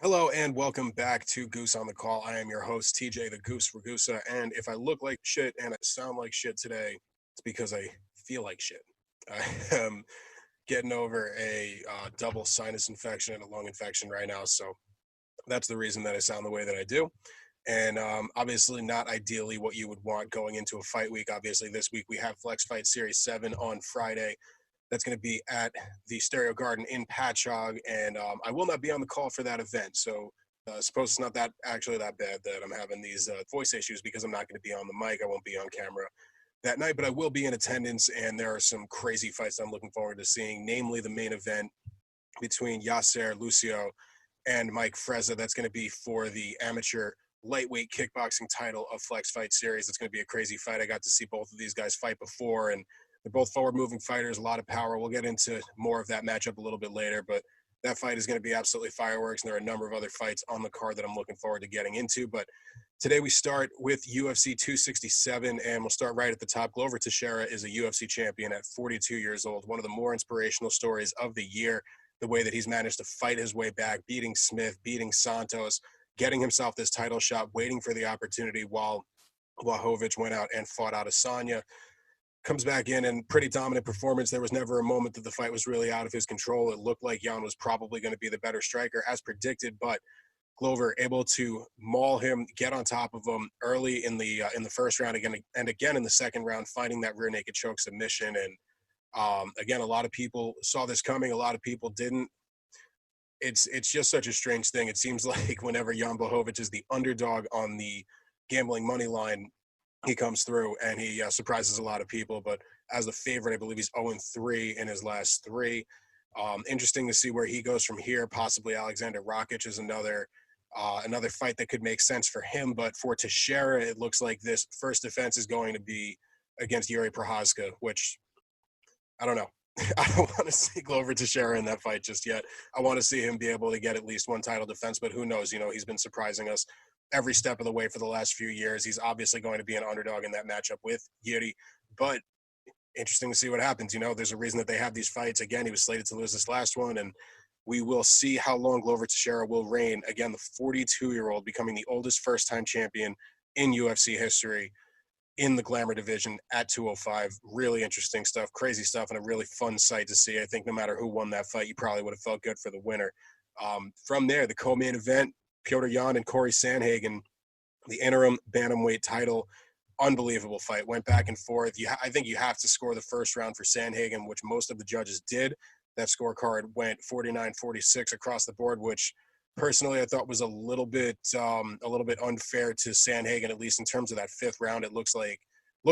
Hello and welcome back to Goose on the Call. I am your host, TJ the Goose Ragusa. And if I look like shit and I sound like shit today, it's because I feel like shit. I am getting over a double sinus infection and a lung infection right now. So that's the reason that I sound the way that I do. And obviously, not ideally what you would want going into a fight week. Obviously, this week we have Flex Fight Series 7 on Friday. That's going to be at the Stereo Garden in Patchogue, and I will not be on the call for that event. So I suppose it's not that actually that bad that I'm having these voice issues because I'm not going to be on the mic. I won't be on camera that night, but I will be in attendance, and there are some crazy fights I'm looking forward to seeing, namely the main event between Yasser Lucio and Mike Freza. That's going to be for the amateur lightweight kickboxing title of Flex Fight Series. It's going to be a crazy fight. I got to see both of these guys fight before, and they're both forward-moving fighters, a lot of power. We'll get into more of that matchup a little bit later, but that fight is going to be absolutely fireworks, and there are a number of other fights on the card that I'm looking forward to getting into. But today we start with UFC 267, and we'll start right at the top. Glover Teixeira is a UFC champion at 42 years old, one of the more inspirational stories of the year, the way that he's managed to fight his way back, beating Smith, beating Santos, getting himself this title shot, waiting for the opportunity while Blachowicz went out and fought Adesanya. Comes back in pretty dominant performance. There was never a moment that the fight was really out of his control. It looked like Jan was probably going to be the better striker as predicted, but Glover able to maul him, get on top of him early in the first round again and again in the second round, finding that rear naked choke submission. And again, a lot of people saw this coming. A lot of people didn't. It's just such a strange thing. It seems like whenever Jan Blachowicz is the underdog on the gambling money line, he comes through and he surprises a lot of people. But as the favorite, I believe he's 0-3 in his last three. Interesting to see where he goes from here. Possibly Alexander Rakic is another fight that could make sense for him. But for Teixeira, it looks like this first defense is going to be against Yuri Prochazka, which I don't know. I don't want to see Glover Teixeira in that fight just yet. I want to see him be able to get at least one title defense, but who knows? You know, he's been surprising us every step of the way for the last few years. He's obviously going to be an underdog in that matchup with Yuri, but interesting to see what happens. You know, there's a reason that they have these fights. Again, he was slated to lose this last one, and we will see how long Glover Teixeira will reign. Again, the 42-year-old becoming the oldest first-time champion in UFC history in the Glamour division at 205. Really interesting stuff, crazy stuff, and a really fun sight to see. I think no matter who won that fight, you probably would have felt good for the winner. From there, the co-main event, Petr Yan and Corey Sandhagen, the interim bantamweight title. Unbelievable fight. Went back and forth. I think you have to score the first round for Sandhagen, which most of the judges did. That scorecard went 49-46 across the board, which personally I thought was a little bit unfair to Sandhagen, at least in terms of that fifth round. It looked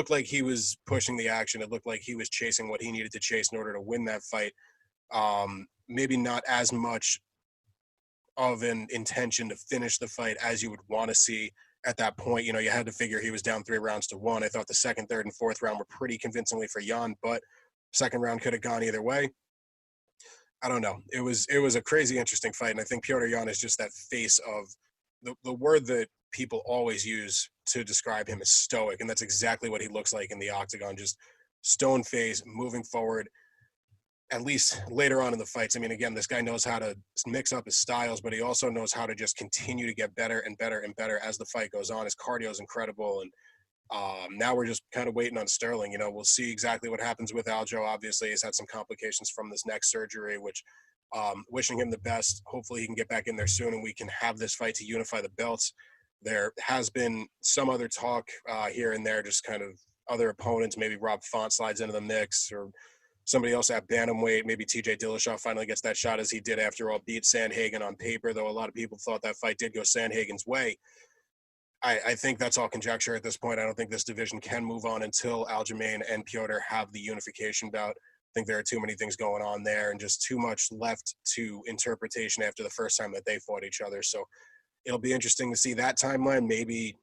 like he was pushing the action. It looked like he was chasing what he needed to chase in order to win that fight. Maybe not as much of an intention to finish the fight as you would want to see at that point. You know, you had to figure he was down 3-1. I thought the second, third, and fourth round were pretty convincingly for Jan, but second round could have gone either way. I don't know. It was a crazy, interesting fight, and I think Petr Yan is just that face of the word that people always use to describe him is stoic, and that's exactly what he looks like in the octagon. Just stone face, moving forward. At least later on in the fights. I mean, again, this guy knows how to mix up his styles, but he also knows how to just continue to get better and better and better as the fight goes on. His cardio is incredible, and now we're just kind of waiting on Sterling. You know, we'll see exactly what happens with Aljo. Obviously, he's had some complications from this neck surgery, which wishing him the best. Hopefully he can get back in there soon and we can have this fight to unify the belts. There has been some other talk here and there, just kind of other opponents. Maybe Rob Font slides into the mix, or somebody else at bantamweight. Maybe TJ Dillashaw finally gets that shot, as he did after all beat Sandhagen on paper, though a lot of people thought that fight did go Sandhagen's way. I think that's all conjecture at this point. I don't think this division can move on until Aljamain and Piotr have the unification bout. I think there are too many things going on there and just too much left to interpretation after the first time that they fought each other. So it'll be interesting to see that timeline. Maybe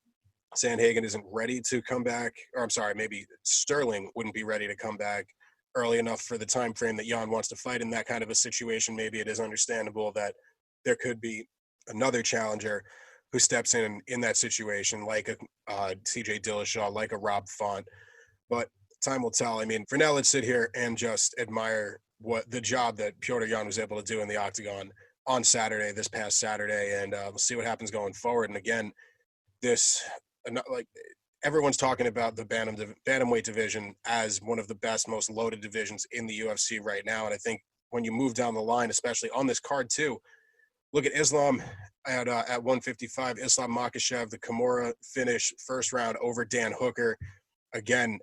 Sandhagen isn't ready to come back, or I'm sorry, maybe Sterling wouldn't be ready to come back early enough for the time frame that Jan wants to fight. In that kind of a situation, maybe it is understandable that there could be another challenger who steps in that situation, like a TJ Dillashaw, like a Rob Font. But time will tell. I mean, for now, let's sit here and just admire what the job that Petr Yan was able to do in the octagon on Saturday, this past Saturday, and we'll see what happens going forward. And again, this like everyone's talking about the bantamweight division as one of the best, most loaded divisions in the UFC right now. And I think when you move down the line, especially on this card too, look at Islam at 155. Islam Makhachev, the Kimura finish, first round over Dan Hooker. Again,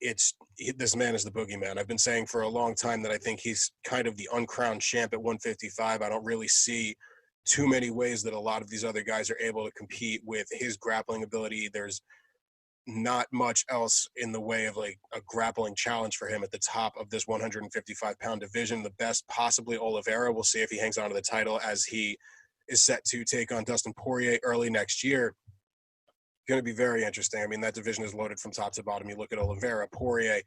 this man is the boogeyman. I've been saying for a long time that I think he's kind of the uncrowned champ at 155. I don't really see too many ways that a lot of these other guys are able to compete with his grappling ability. There's not much else in the way of like a grappling challenge for him at the top of this 155-pound division. The best possibly Oliveira. We'll see if he hangs on to the title, as he is set to take on Dustin Poirier early next year. Going to be very interesting. I mean, that division is loaded from top to bottom. You look at Oliveira, Poirier,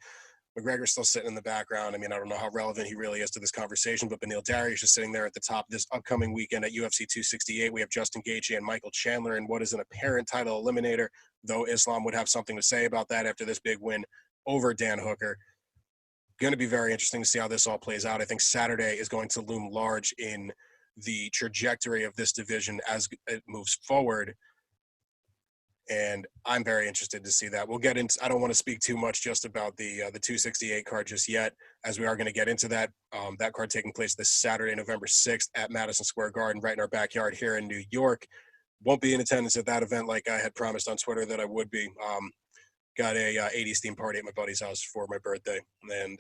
McGregor's still sitting in the background. I mean, I don't know how relevant he really is to this conversation, but Beneil Dariush is sitting there at the top. This upcoming weekend at UFC 268, we have Justin Gaethje and Michael Chandler in what is an apparent title eliminator, though Islam would have something to say about that after this big win over Dan Hooker. Going to be very interesting to see how this all plays out. I think Saturday is going to loom large in the trajectory of this division as it moves forward. And I'm very interested to see that. We'll get into, I don't want to speak too much just about the 268 card just yet, as we are going to get into that. That card taking place this Saturday, November 6th at Madison Square Garden, right in our backyard here in New York. Won't be in attendance at that event like I had promised on Twitter that I would be. Got a 80s theme party at my buddy's house for my birthday, and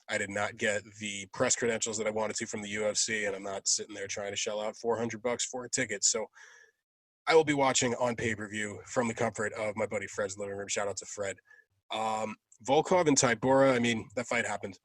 I did not get the press credentials that I wanted to from the UFC, and I'm not sitting there trying to shell out $400 for a ticket. So I will be watching on pay-per-view from the comfort of my buddy Fred's living room. Shout out to Fred. Volkov and Tybura, I mean, that fight happened.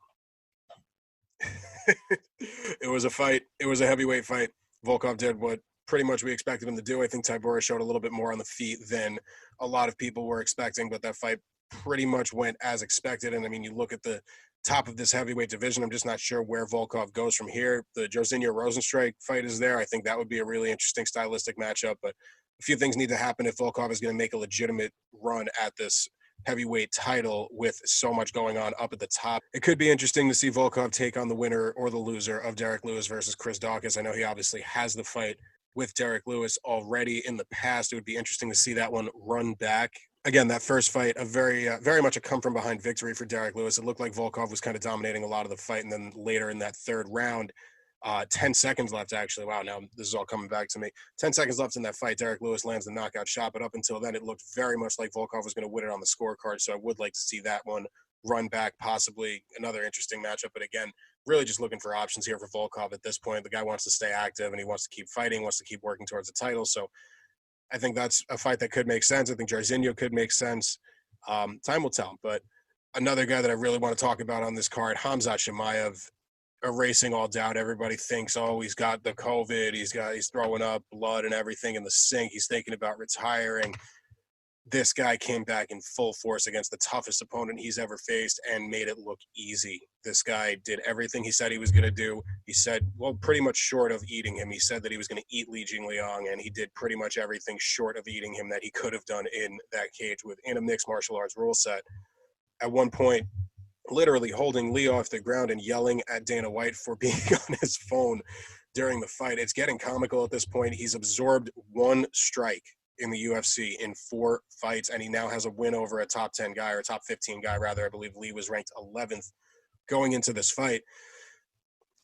It was a fight. It was a heavyweight fight. Volkov did what pretty much we expected him to do. I think Tybura showed a little bit more on the feet than a lot of people were expecting, but that fight pretty much went as expected. And I mean, you look at the top of this heavyweight division, I'm just not sure where Volkov goes from here. The Jairzinho Rozenstruik fight is there. I think that would be a really interesting stylistic matchup, but a few things need to happen if Volkov is going to make a legitimate run at this heavyweight title with so much going on up at the top. It could be interesting to see Volkov take on the winner or the loser of Derek Lewis versus Chris Daukaus. I know he obviously has the fight with Derek Lewis already in the past. It would be interesting to see that one run back. Again, that first fight, a very much a come-from-behind victory for Derek Lewis. It looked like Volkov was kind of dominating a lot of the fight, and then later in that third round, 10 seconds left, actually. Wow, now this is all coming back to me. 10 seconds left in that fight. Derek Lewis lands the knockout shot, but up until then, it looked very much like Volkov was going to win it on the scorecard, so I would like to see that one run back, possibly another interesting matchup. But again, really just looking for options here for Volkov at this point. The guy wants to stay active, and he wants to keep fighting, wants to keep working towards the title, so I think that's a fight that could make sense. I think Jairzinho could make sense. Time will tell. But another guy that I really want to talk about on this card, Khamzat Chimaev, erasing all doubt. Everybody thinks, oh, he's got the COVID. He's throwing up blood and everything in the sink. He's thinking about retiring. This guy came back in full force against the toughest opponent he's ever faced and made it look easy. This guy did everything he said he was going to do. He said, well, pretty much short of eating him. He said that he was going to eat Li Jingliang, and he did pretty much everything short of eating him that he could have done in that cage within a mixed martial arts rule set. At one point, literally holding Lee off the ground and yelling at Dana White for being on his phone during the fight. It's getting comical at this point. He's absorbed one strike in the UFC in 4 fights, and he now has a win over a top 10 guy, or a top 15 guy, rather. I believe Lee was ranked 11th going into this fight.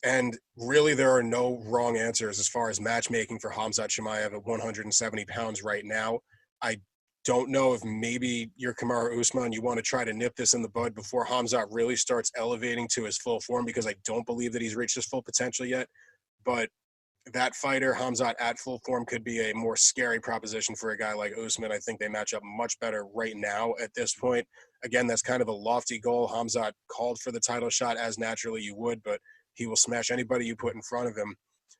And really, there are no wrong answers as far as matchmaking for Khamzat Chimaev at 170 pounds right now. I don't know if maybe you're Kamaru Usman, you want to try to nip this in the bud before Khamzat really starts elevating to his full form, because I don't believe that he's reached his full potential yet. But that fighter, Khamzat at full form, could be a more scary proposition for a guy like Usman. I think they match up much better right now at this point. Again, that's kind of a lofty goal. Khamzat called for the title shot, as naturally you would, but he will smash anybody you put in front of him.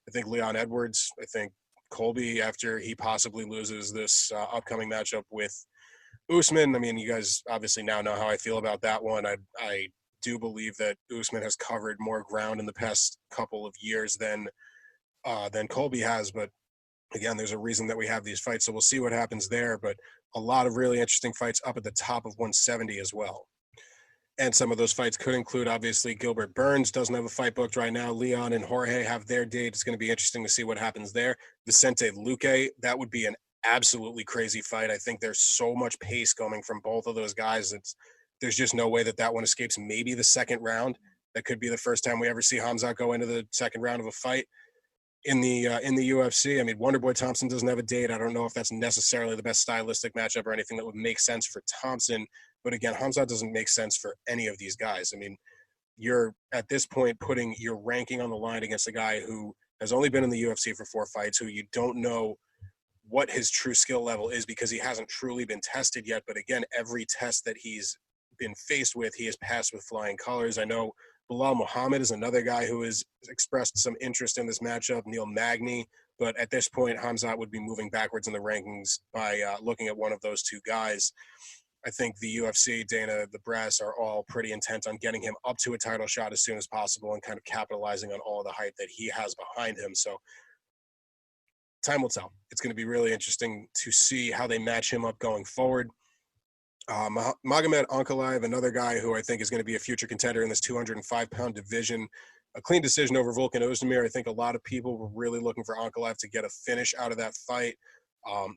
I think Leon Edwards, I think Colby, after he possibly loses this upcoming matchup with Usman. I mean, you guys obviously now know how I feel about that one. I do believe that Usman has covered more ground in the past couple of years than Colby has, but again, there's a reason that we have these fights, so we'll see what happens there. But a lot of really interesting fights up at the top of 170 as well. And some of those fights could include, obviously, Gilbert Burns doesn't have a fight booked right now. Leon and Jorge have their date. It's going to be interesting to see what happens there. Vicente Luque, that would be an absolutely crazy fight. I think there's so much pace coming from both of those guys. There's just no way that one escapes maybe the second round. That could be the first time we ever see Khamzat go into the second round of a fight in the UFC. I mean, Wonderboy Thompson doesn't have a date. I don't know if that's necessarily the best stylistic matchup or anything that would make sense for Thompson. But again, Khamzat doesn't make sense for any of these guys. I mean, you're at this point putting your ranking on the line against a guy who has only been in the UFC for 4 fights, who you don't know what his true skill level is because he hasn't truly been tested yet. But again, every test that he's been faced with, he has passed with flying colors. I know Bilal Muhammad is another guy who has expressed some interest in this matchup, Neil Magny. But at this point, Khamzat would be moving backwards in the rankings by looking at one of those two guys. I think the UFC, Dana, the brass are all pretty intent on getting him up to a title shot as soon as possible and kind of capitalizing on all the hype that he has behind him. So time will tell. It's going to be really interesting to see how they match him up going forward. Magomed Ankalaev, another guy who I think is going to be a future contender in this 205-pound division. A clean decision over Volkan Ozdemir. I think a lot of people were really looking for Ankalaev to get a finish out of that fight,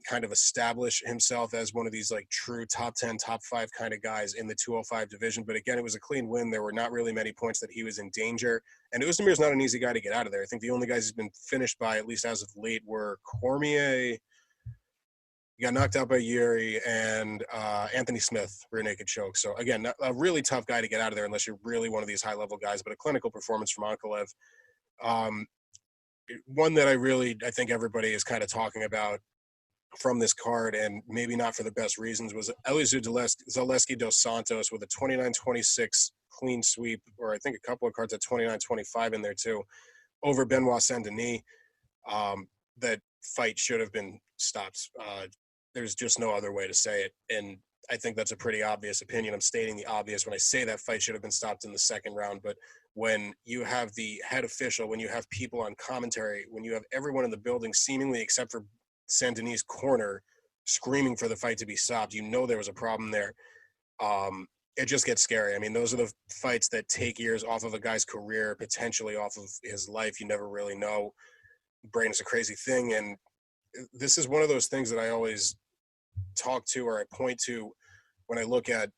kind of establish himself as one of these like true top 10, top 5 kind of guys in the 205 division. But again, it was a clean win. There were not really many points that he was in danger. And Ozdemir is not an easy guy to get out of there. I think the only guys he's been finished by, at least as of late, were Cormier. He got knocked out by Yuri and Anthony Smith rear naked choke. So again, a really tough guy to get out of there unless you're really one of these high level guys. But a clinical performance from Ankalaev. One that I think everybody is kind of talking about from this card, and maybe not for the best reasons, was Elizeu Zaleski dos Santos with a 29-26 clean sweep, or I think a couple of cards at 29-25 in there too, over Benoit Saint-Denis. That fight should have been stopped. There's just no other way to say it. And I think that's a pretty obvious opinion. I'm stating the obvious when I say that fight should have been stopped in the second round. But when you have the head official, when you have people on commentary, when you have everyone in the building seemingly except for Saint-Denis' corner screaming for the fight to be stopped, you know there was a problem there. It just gets scary. I mean, those are the fights that take years off of a guy's career, potentially off of his life. You never really know. Brain is a crazy thing. And this is one of those things that I always talk to or I point to when I look at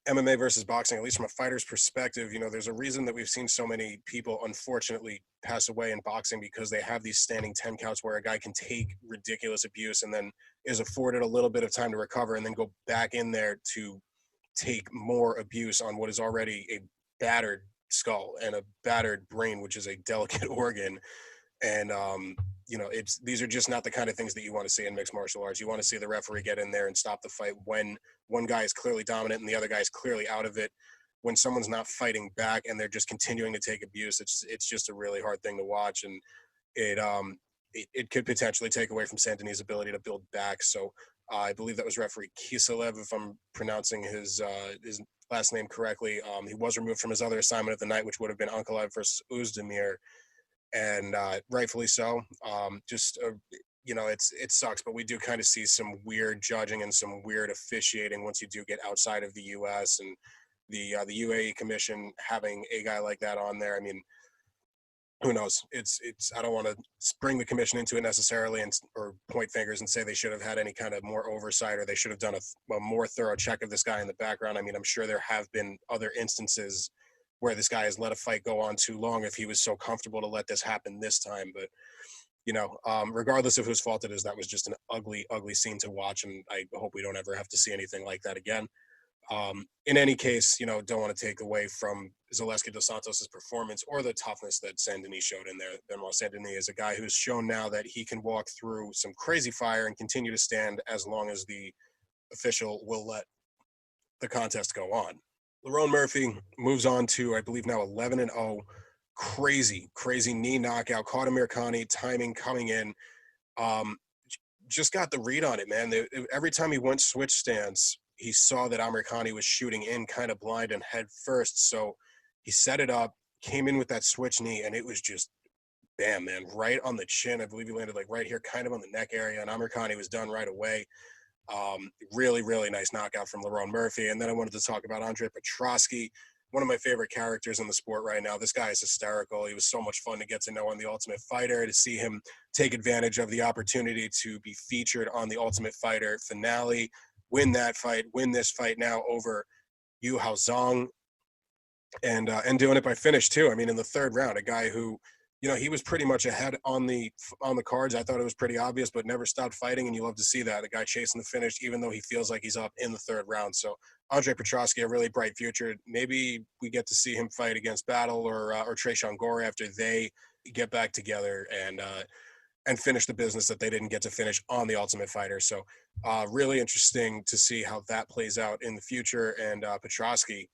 MMA versus boxing, at least from a fighter's perspective. You know, there's a reason that we've seen so many people unfortunately pass away in boxing, because they have these standing 10 counts where a guy can take ridiculous abuse and then is afforded a little bit of time to recover and then go back in there to take more abuse on what is already a battered skull and a battered brain, which is a delicate organ. And, you know, these are just not the kind of things that you want to see in mixed martial arts. You want to see the referee get in there and stop the fight when one guy is clearly dominant and the other guy is clearly out of it. When someone's not fighting back and they're just continuing to take abuse, it's just a really hard thing to watch. And it could potentially take away from Saint-Denis' ability to build back. So I believe that was referee Kiselev, if I'm pronouncing his last name correctly. He was removed from his other assignment of the night, which would have been Ankalaev versus Ozdemir. And rightfully so. You know, it sucks, but we do kind of see some weird judging and some weird officiating once you do get outside of the U.S. and the UAE Commission having a guy like that on there. I mean, who knows? I don't want to bring the commission into it necessarily or point fingers and say they should have had any kind of more oversight or they should have done a more thorough check of this guy in the background. I mean, I'm sure there have been other instances where this guy has let a fight go on too long if he was so comfortable to let this happen this time. But, you know, regardless of whose fault it is, that was just an ugly, ugly scene to watch. And I hope we don't ever have to see anything like that again. In any case, you know, don't want to take away from Zaleski dos Santos' performance or the toughness that Saint-Denis showed in there. Benoit Saint-Denis is a guy who's shown now that he can walk through some crazy fire and continue to stand as long as the official will let the contest go on. Lerone Murphy moves on to, I believe, now 11-0. Crazy knee knockout. Caught Amir Khani, timing coming in. Just got the read on it, man. Every time he went switch stance, he saw that Amir Khani was shooting in kind of blind and head first. So he set it up, came in with that switch knee, and it was just, bam, man, right on the chin. I believe he landed like right here, kind of on the neck area, and Amir Khani was done right away. Really, really nice knockout from Lerone Murphy. And then I wanted to talk about Andre Petroski, one of my favorite characters in the sport right now. This guy is hysterical. He was so much fun to get to know on The Ultimate Fighter, to see him take advantage of the opportunity to be featured on The Ultimate Fighter finale, win that fight, win this fight now over Yu Hao Zhang, and doing it by finish too. I mean, in the third round, a guy who, he was pretty much ahead on the cards. I thought it was pretty obvious, but never stopped fighting, and you love to see that, a guy chasing the finish, even though he feels like he's up in the third round. So Andre Petroski, a really bright future. Maybe we get to see him fight against Battle or Tresean Gore after they get back together and finish the business that they didn't get to finish on The Ultimate Fighter. So really interesting to see how that plays out in the future. And Petroski,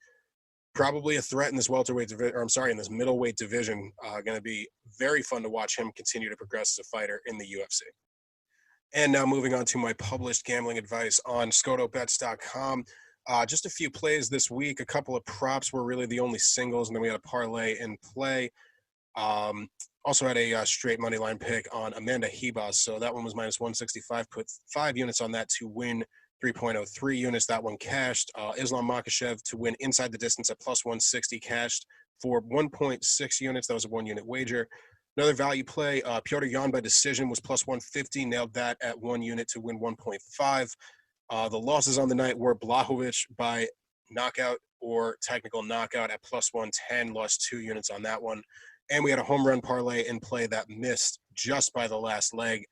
probably a threat in this in this middleweight division. Going to be very fun to watch him continue to progress as a fighter in the UFC. And now moving on to my published gambling advice on scotobets.com. Just a few plays this week. A couple of props were really the only singles, and then we had a parlay in play. Also had a straight money line pick on Amanda Hebas, so that one was minus 165. Put 5 units on that to win 3.03 units. That one cashed. Islam Makhachev to win inside the distance at plus 160 cashed for 1.6 units. That was a 1-unit wager. Another value play, Piotr Yan by decision was plus 150. Nailed that at 1 unit to win 1.5. The losses on the night were Blachowicz by knockout or technical knockout at plus 110. Lost 2 units on that one. And we had a home run parlay in play that missed just by the last leg.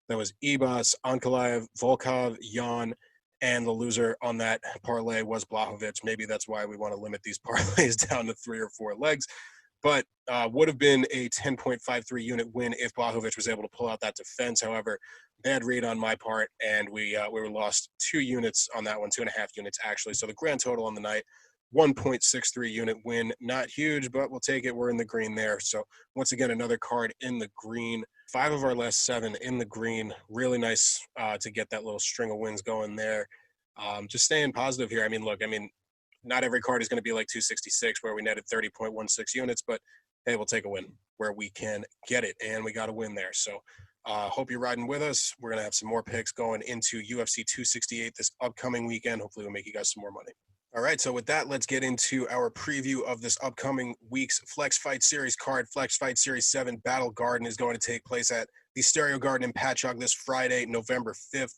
That was Ibas, Ankalaev, Volkov, Yan, and the loser on that parlay was Blachowicz. Maybe that's why we want to limit these parlays down to 3 or 4 legs. But would have been a 10.53 unit win if Blachowicz was able to pull out that defense. However, bad read on my part, and we were lost 2 units on that one, 2.5 units actually. So the grand total on the night, 1.63 unit win. Not huge, but we'll take it. We're in the green there. So once again, another card in the green. 5 of our last 7 in the green. Really nice to get that little string of wins going there. Just staying positive here. Not every card is going to be like 266 where we netted 30.16 units, but hey, we'll take a win where we can get it, and we got a win there. So hope you're riding with us. We're going to have some more picks going into UFC 268 this upcoming weekend. Hopefully we'll make you guys some more money. All right, so with that, let's get into our preview of this upcoming week's Flex Fight Series card. Flex Fight Series 7 Battle Garden is going to take place at the Stereo Garden in Patchogue this Friday, November 5th.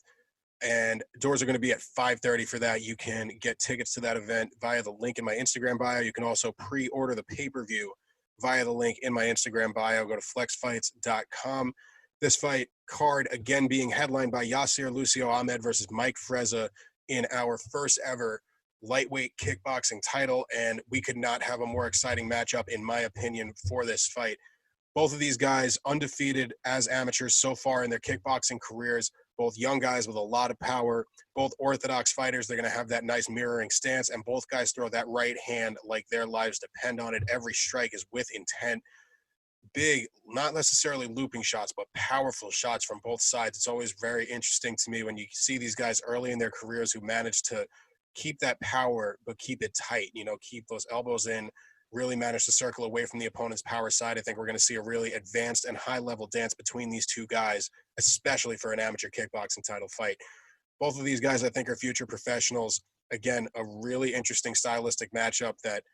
And doors are going to be at 5:30 for that. You can get tickets to that event via the link in my Instagram bio. You can also pre-order the pay-per-view via the link in my Instagram bio. Go to flexfights.com. This fight card, again, being headlined by Yasir Lucio Ahmed versus Mike Frezza in our first ever lightweight kickboxing title, and we could not have a more exciting matchup, in my opinion, for this fight. Both of these guys undefeated as amateurs so far in their kickboxing careers, both young guys with a lot of power, both orthodox fighters. They're going to have that nice mirroring stance, and both guys throw that right hand like their lives depend on it. Every strike is with intent. Big, not necessarily looping shots, but powerful shots from both sides. It's always very interesting to me when you see these guys early in their careers who manage to keep that power, but keep it tight, keep those elbows in, really manage to circle away from the opponent's power side. I think we're going to see a really advanced and high-level dance between these two guys, especially for an amateur kickboxing title fight. Both of these guys, I think, are future professionals. Again, a really interesting stylistic matchup that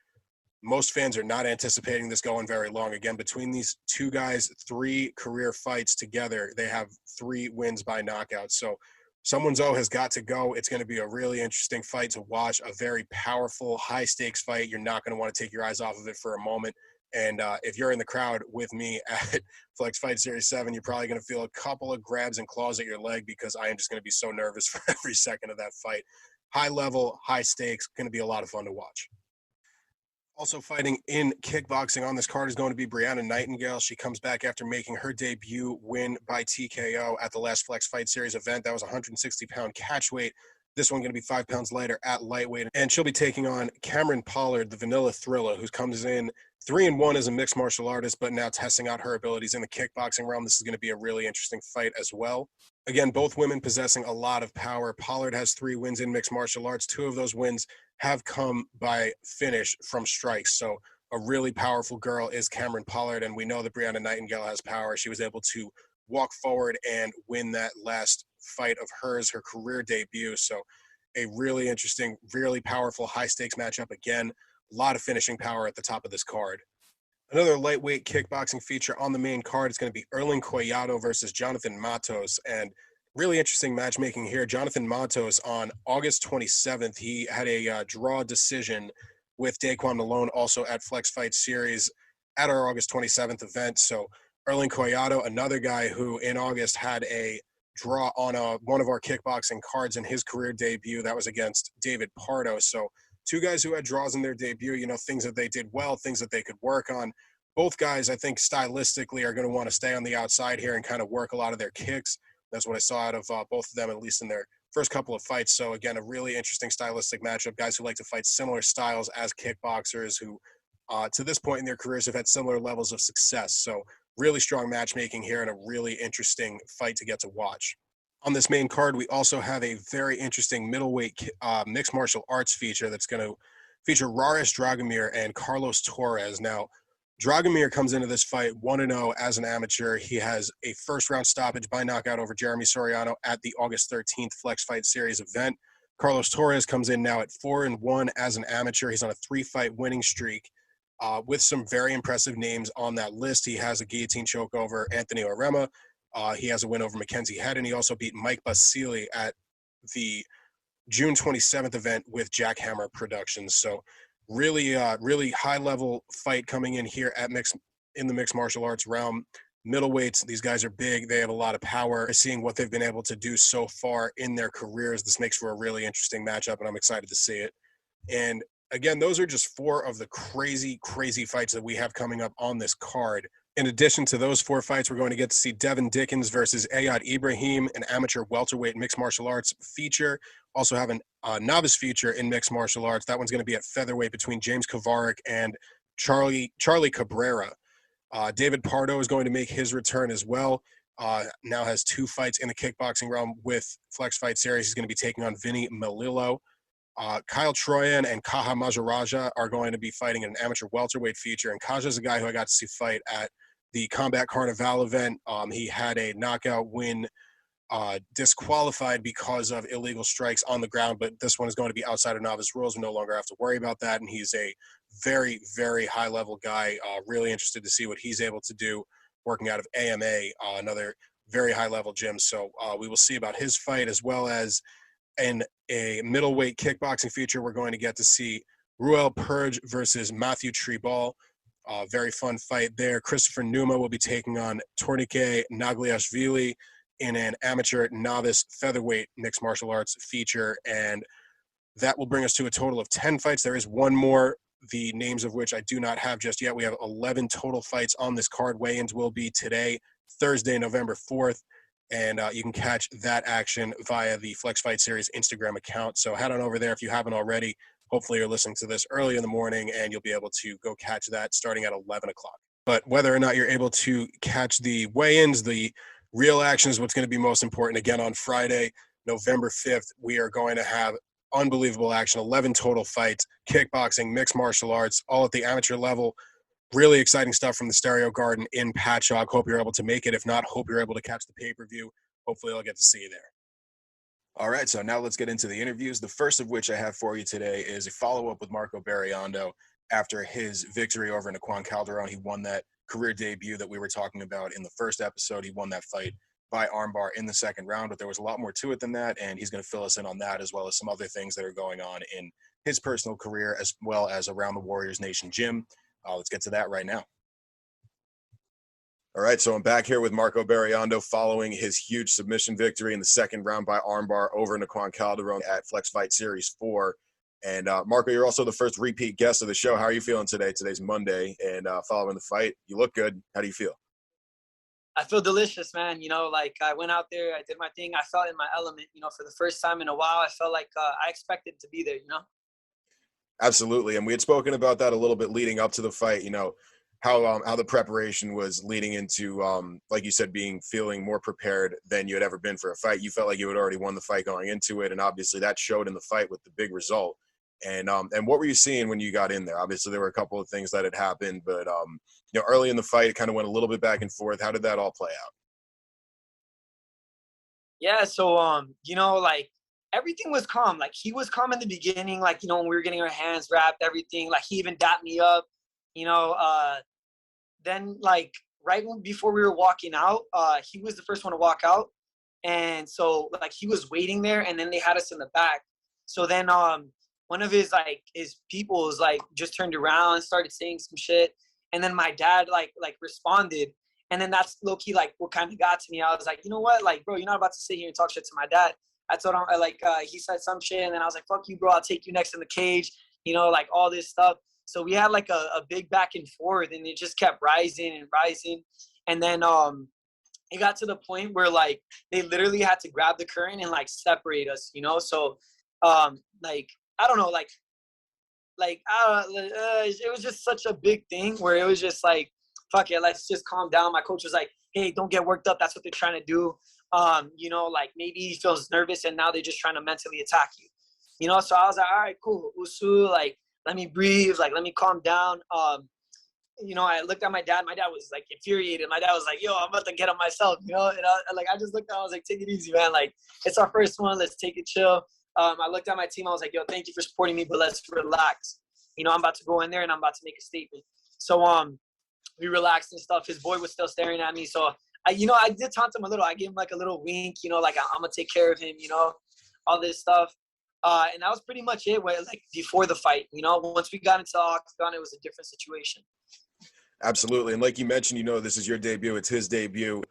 most fans are not anticipating this going very long. Again, between these two guys, 3 career fights together, they have 3 wins by knockout. So someone's has got to go. It's going to be a really interesting fight to watch, a very powerful, high-stakes fight. You're not going to want to take your eyes off of it for a moment. And if you're in the crowd with me at Flex Fight Series 7, you're probably going to feel a couple of grabs and claws at your leg because I am just going to be so nervous for every second of that fight. High level, high stakes, going to be a lot of fun to watch. Also fighting in kickboxing on this card is going to be Brianna Nightingale. She comes back after making her debut win by TKO at the last Flex Fight Series event. That was 160-pound catch weight. This one going to be 5 pounds lighter at lightweight. And she'll be taking on Cameron Pollard, the Vanilla Thriller, who comes in 3-1 as a mixed martial artist, but now testing out her abilities in the kickboxing realm. This is going to be a really interesting fight as well. Again, both women possessing a lot of power. Pollard has 3 wins in mixed martial arts. 2 of those wins have come by finish from strikes. So a really powerful girl is Cameron Pollard, and we know that Brianna Nightingale has power. She was able to walk forward and win that last fight of hers, her career debut. So a really interesting, really powerful high stakes matchup again. A lot of finishing power at the top of this card. Another lightweight kickboxing feature on the main card is going to be Erling Collado versus Jonathan Matos. And really interesting matchmaking here. Jonathan Matos on August 27th, he had a draw decision with Daquan Malone, also at Flex Fight Series at our August 27th event. So Erling Collado, another guy who in August had a draw on one of our kickboxing cards in his career debut. That was against David Pardo. So two guys who had draws in their debut, you know, things that they did well, things that they could work on. Both guys, I think, stylistically are going to want to stay on the outside here and kind of work a lot of their kicks. That's what I saw out of both of them, at least in their first couple of fights. So, again, a really interesting stylistic matchup. Guys who like to fight similar styles as kickboxers who, to this point in their careers, have had similar levels of success. So, really strong matchmaking here and a really interesting fight to get to watch. On this main card, we also have a very interesting middleweight mixed martial arts feature that's going to feature Rares Dragomir and Carlos Torres. Now, Dragomir comes into this fight 1-0 as an amateur. He has a first-round stoppage by knockout over Jeremy Soriano at the August 13th Flex Fight Series event. Carlos Torres comes in now at 4-1 as an amateur. He's on a 3-fight winning streak with some very impressive names on that list. He has a guillotine choke over Anthony Orema. He has a win over Mackenzie Head, and he also beat Mike Basili at the June 27th event with Jackhammer Productions. So really high-level fight coming in here at in the mixed martial arts realm. Middleweights, these guys are big. They have a lot of power. Seeing what they've been able to do so far in their careers, this makes for a really interesting matchup, and I'm excited to see it. And again, those are just four of the crazy fights that we have coming up on this card. In addition to those four fights, we're going to get to see Devin Dickens versus Ayad Ibrahim, an amateur welterweight mixed martial arts feature. Also have a novice feature in mixed martial arts. That one's going to be at featherweight between James Kovarik and Charlie Cabrera. David Pardo is going to make his return as well. Now has two fights in the kickboxing realm with Flex Fight Series. He's going to be taking on Vinny Melillo. Kyle Troyan and Kaha Majaraja are going to be fighting in an amateur welterweight feature. And Kaja is a guy who I got to see fight at the Combat Carnival event. He had a knockout win, disqualified because of illegal strikes on the ground, but this one is going to be outside of novice rules. We no longer have to worry about that, and he's a very high-level guy. Really interested to see what he's able to do working out of AMA, another very high-level gym. So we will see about his fight, as well as in a middleweight kickboxing feature. We're going to get to see Ruel Purge versus Matthew Treball. Very fun fight there. Christopher Numa will be taking on Tornike Nagliashvili in an amateur novice featherweight mixed martial arts feature. And that will bring us to a total of 10 fights. There is one more, the names of which I do not have just yet. We have 11 total fights on this card. Weigh-ins will be today, Thursday, November 4th. And you can catch that action via the Flex Fight Series Instagram account. So head on over there if you haven't already. Hopefully you're listening to this early in the morning and you'll be able to go catch that starting at 11 o'clock. But whether or not you're able to catch the weigh-ins, the real action is what's going to be most important. Again, on Friday, November 5th, we are going to have unbelievable action, 11 total fights, kickboxing, mixed martial arts, all at the amateur level. Really exciting stuff from the Stereo Garden in Patchogue. Hope you're able to make it. If not, hope you're able to catch the pay-per-view. Hopefully I'll get to see you there. All right, so now let's get into the interviews. The first of which I have for you today is a follow-up with Marco Berreondo after his victory over Naquan Calderon. He won that career debut that we were talking about in the first episode. He won that fight by armbar in the second round, but there was a lot more to it than that, and he's going to fill us in on that as well as some other things that are going on in his personal career as well as around the Warriors Nation gym. Let's get to that right now. All right, so I'm back here with Marco Berreondo following his huge submission victory in the second round by armbar over Naquan Calderon at Flex Fight Series 4. And Marco, you're also the first repeat guest of the show. How are you feeling today? Today's Monday, and following the fight, you look good. How do you feel? I feel delicious, man. You know, like I went out there, I did my thing. I felt in my element, you know, for the first time in a while. I felt like I expected to be there, you know? Absolutely. And we had spoken about that a little bit leading up to the fight, you know, how the preparation was leading into, like you said, feeling more prepared than you had ever been for a fight. You felt like you had already won the fight going into it. And obviously that showed in the fight with the big result. And what were you seeing when you got in there? Obviously there were a couple of things that had happened, but, you know, early in the fight, it kind of went a little bit back and forth. How did that all play out? Yeah, so you know, like everything was calm. Like he was calm in the beginning, like, you know, when we were getting our hands wrapped, everything. Like he even dapped me up, you know, then like before we were walking out, he was the first one to walk out. And so like he was waiting there and then they had us in the back. So then one of his people was like just turned around and started saying some shit. And then my dad like responded. And then that's low key like what kind of got to me. I was like, you know what? Like, bro, you're not about to sit here and talk shit to my dad. I told him he said some shit and then I was like, fuck you, bro, I'll take you next in the cage, you know, like all this stuff. So we had like a big back and forth and it just kept rising and rising. And then it got to the point where like they literally had to grab the curtain and like separate us, you know? So like I don't know, it was just such a big thing where it was just like, fuck it, let's just calm down. My coach was like, hey, don't get worked up. That's what they're trying to do. You know, like maybe he feels nervous and now they're just trying to mentally attack you. You know, so I was like, all right, cool. Usu, like, let me breathe, like, let me calm down. You know, I looked at my dad. My dad was like infuriated. My dad was like, yo, I'm about to get him myself, you know? And I just looked at him, I was like, take it easy, man. Like, it's our first one. Let's take it chill. I looked at my team. I was like, yo, thank you for supporting me, but let's relax. You know, I'm about to go in there and I'm about to make a statement. So we relaxed and stuff. His boy was still staring at me. So, I did taunt him a little. I gave him like a little wink, you know, like I'm going to take care of him, you know, all this stuff. And that was pretty much it. Like before the fight, you know, once we got into the octagon, it was a different situation. Absolutely. And like you mentioned, you know, this is your debut. It's his debut.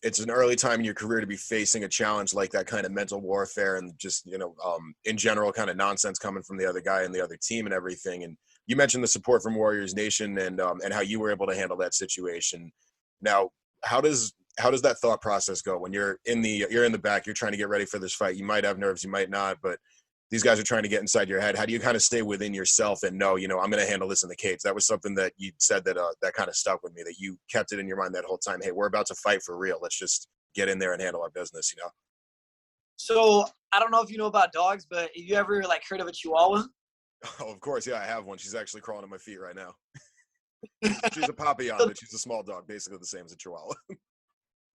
It's an early time in your career to be facing a challenge like that, kind of mental warfare and just, you know, in general, kind of nonsense coming from the other guy and the other team and everything. And you mentioned the support from Warriors Nation and how you were able to handle that situation. Now, how does that thought process go when you're in the back, you're trying to get ready for this fight? You might have nerves, you might not, but these guys are trying to get inside your head. How do you kind of stay within yourself and know, you know, I'm going to handle this in the cage? That was something that you said that that kind of stuck with me, that you kept it in your mind that whole time. Hey, we're about to fight for real. Let's just get in there and handle our business, you know? So I don't know if you know about dogs, but have you ever like heard of a Chihuahua? Oh, of course. Yeah, I have one. She's actually crawling at my feet right now. She's a Papillon, So, but she's a small dog, basically the same as a Chihuahua.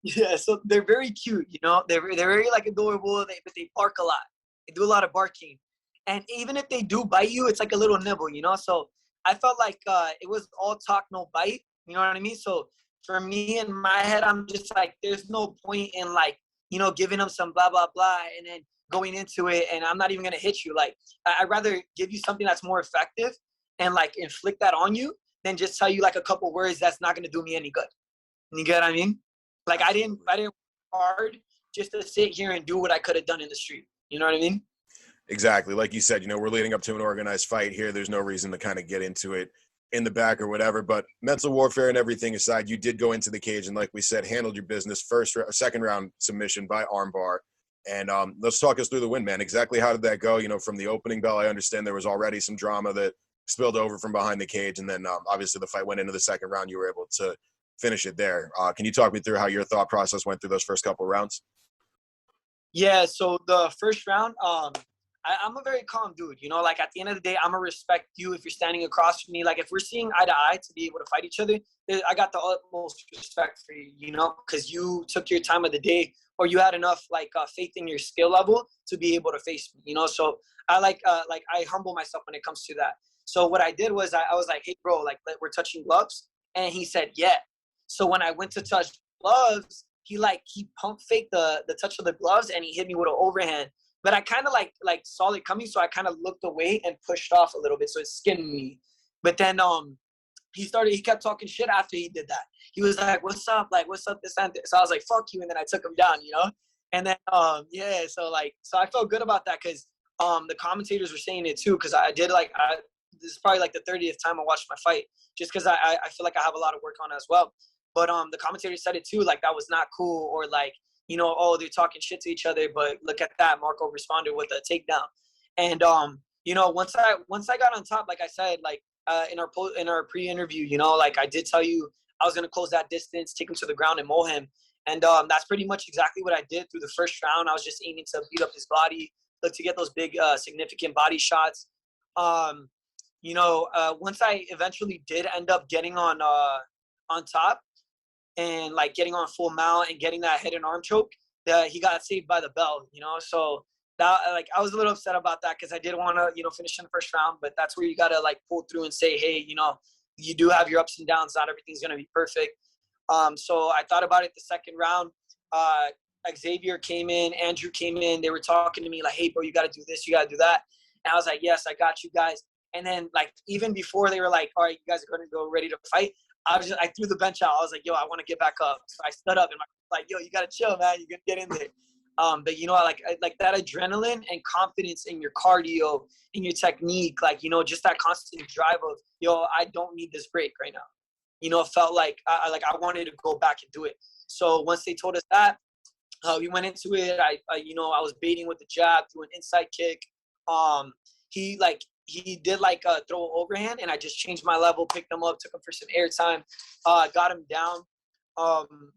yeah, so they're very cute, you know. They're very like adorable, but they bark a lot. They do a lot of barking. And even if they do bite you, it's like a little nibble, you know? So I felt like it was all talk, no bite. You know what I mean? So for me in my head, I'm just like, there's no point in like, you know, giving them some blah, blah, blah, and then going into it and I'm not even going to hit you. Like, I'd rather give you something that's more effective and like inflict that on you than just tell you like a couple words that's not going to do me any good. You get what I mean? Like, Absolutely. I didn't work hard just to sit here and do what I could have done in the street. You know what I mean? Exactly. Like you said, you know, we're leading up to an organized fight here. There's no reason to kind of get into it in the back or whatever. But mental warfare and everything aside, you did go into the cage and, like we said, handled your business. Second round submission by armbar. And let's talk us through the win, man. Exactly how did that go? You know, from the opening bell, I understand there was already some drama that spilled over from behind the cage. And then obviously the fight went into the second round. You were able to finish it there. Can you talk me through how your thought process went through those first couple of rounds? Yeah. So the first round, I'm a very calm dude. You know, like at the end of the day, I'm gonna respect you if you're standing across from me. Like if we're seeing eye to eye to be able to fight each other, I got the utmost respect for you. You know, because you took your time of the day, or you had enough like faith in your skill level to be able to face me. You know, so like I humble myself when it comes to that. So what I did was I was like, hey, bro, like we're touching gloves, and he said, yeah. So when I went to touch gloves, he pump faked the touch of the gloves, and he hit me with an overhand, but I kind of like saw it coming, so I kind of looked away and pushed off a little bit, so it skinned me. But then he kept talking shit after he did that. He was like, "What's up? Like, what's up? This and this." So I was like, "Fuck you," and then I took him down, you know. And then yeah, so I felt good about that because the commentators were saying it too because this is probably like the 30th time I watched my fight just because I feel like I have a lot of work on as well. But the commentators said it too, like that was not cool or like, you know, oh, they're talking shit to each other, but look at that. Marco responded with a takedown. And, you know, once I got on top, like I said, like in our pre-interview, you know, like I did tell you I was going to close that distance, take him to the ground and mow him. And that's pretty much exactly what I did through the first round. I was just aiming to beat up his body, look to get those big, significant body shots. You know, once I eventually did end up getting on top, and like getting on full mount and getting that head and arm choke, he got saved by the bell, you know. So that, like, I was a little upset about that because I did want to, you know, finish in the first round. But that's where you got to, like, pull through and say, hey, you know, you do have your ups and downs. Not everything's going to be perfect. So I thought about it the second round. Xavier came in, Andrew came in. They were talking to me like, hey, bro, you got to do this, you got to do that. And I was like, yes, I got you guys. And then, like, even before they were like, all right, you guys are going to go ready to fight, I threw the bench out. I was like, yo, I want to get back up. So I stood up and like, yo, you got to chill, man. You got to get in there. But, you know, like that adrenaline and confidence in your cardio, in your technique, like, you know, just that constant drive of, yo, I don't need this break right now. You know, it felt like I wanted to go back and do it. So once they told us that, we went into it. I was baiting with the jab, threw an inside kick. He did like a throw overhand, and I just changed my level, picked him up, took him for some airtime, got him down.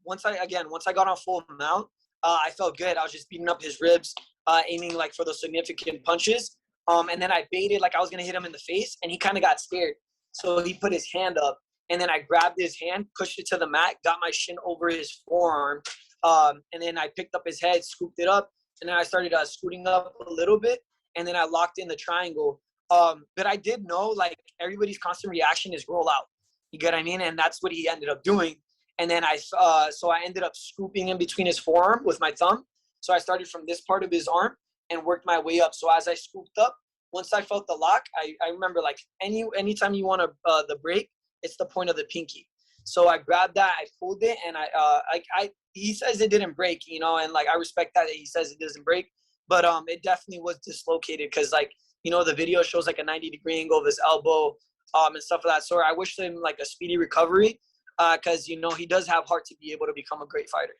Once I got on full mount, I felt good. I was just beating up his ribs, aiming like for those significant punches. And then I baited like I was gonna hit him in the face, and he kind of got scared. So he put his hand up, and then I grabbed his hand, pushed it to the mat, got my shin over his forearm, and then I picked up his head, scooped it up, and then I started scooting up a little bit, and then I locked in the triangle. But I did know, like, everybody's constant reaction is roll out. You get what I mean? And that's what he ended up doing. And then I ended up scooping in between his forearm with my thumb. So I started from this part of his arm and worked my way up. So as I scooped up, once I felt the lock, I remember, like, anytime you want the break, it's the point of the pinky. So I grabbed that, I pulled it, and he says it didn't break, you know, and like I respect that he says it doesn't break, but it definitely was dislocated because, like, you know, the video shows like a 90-degree angle of his elbow, and stuff like that. So I wish him like a speedy recovery, because, you know, he does have heart to be able to become a great fighter.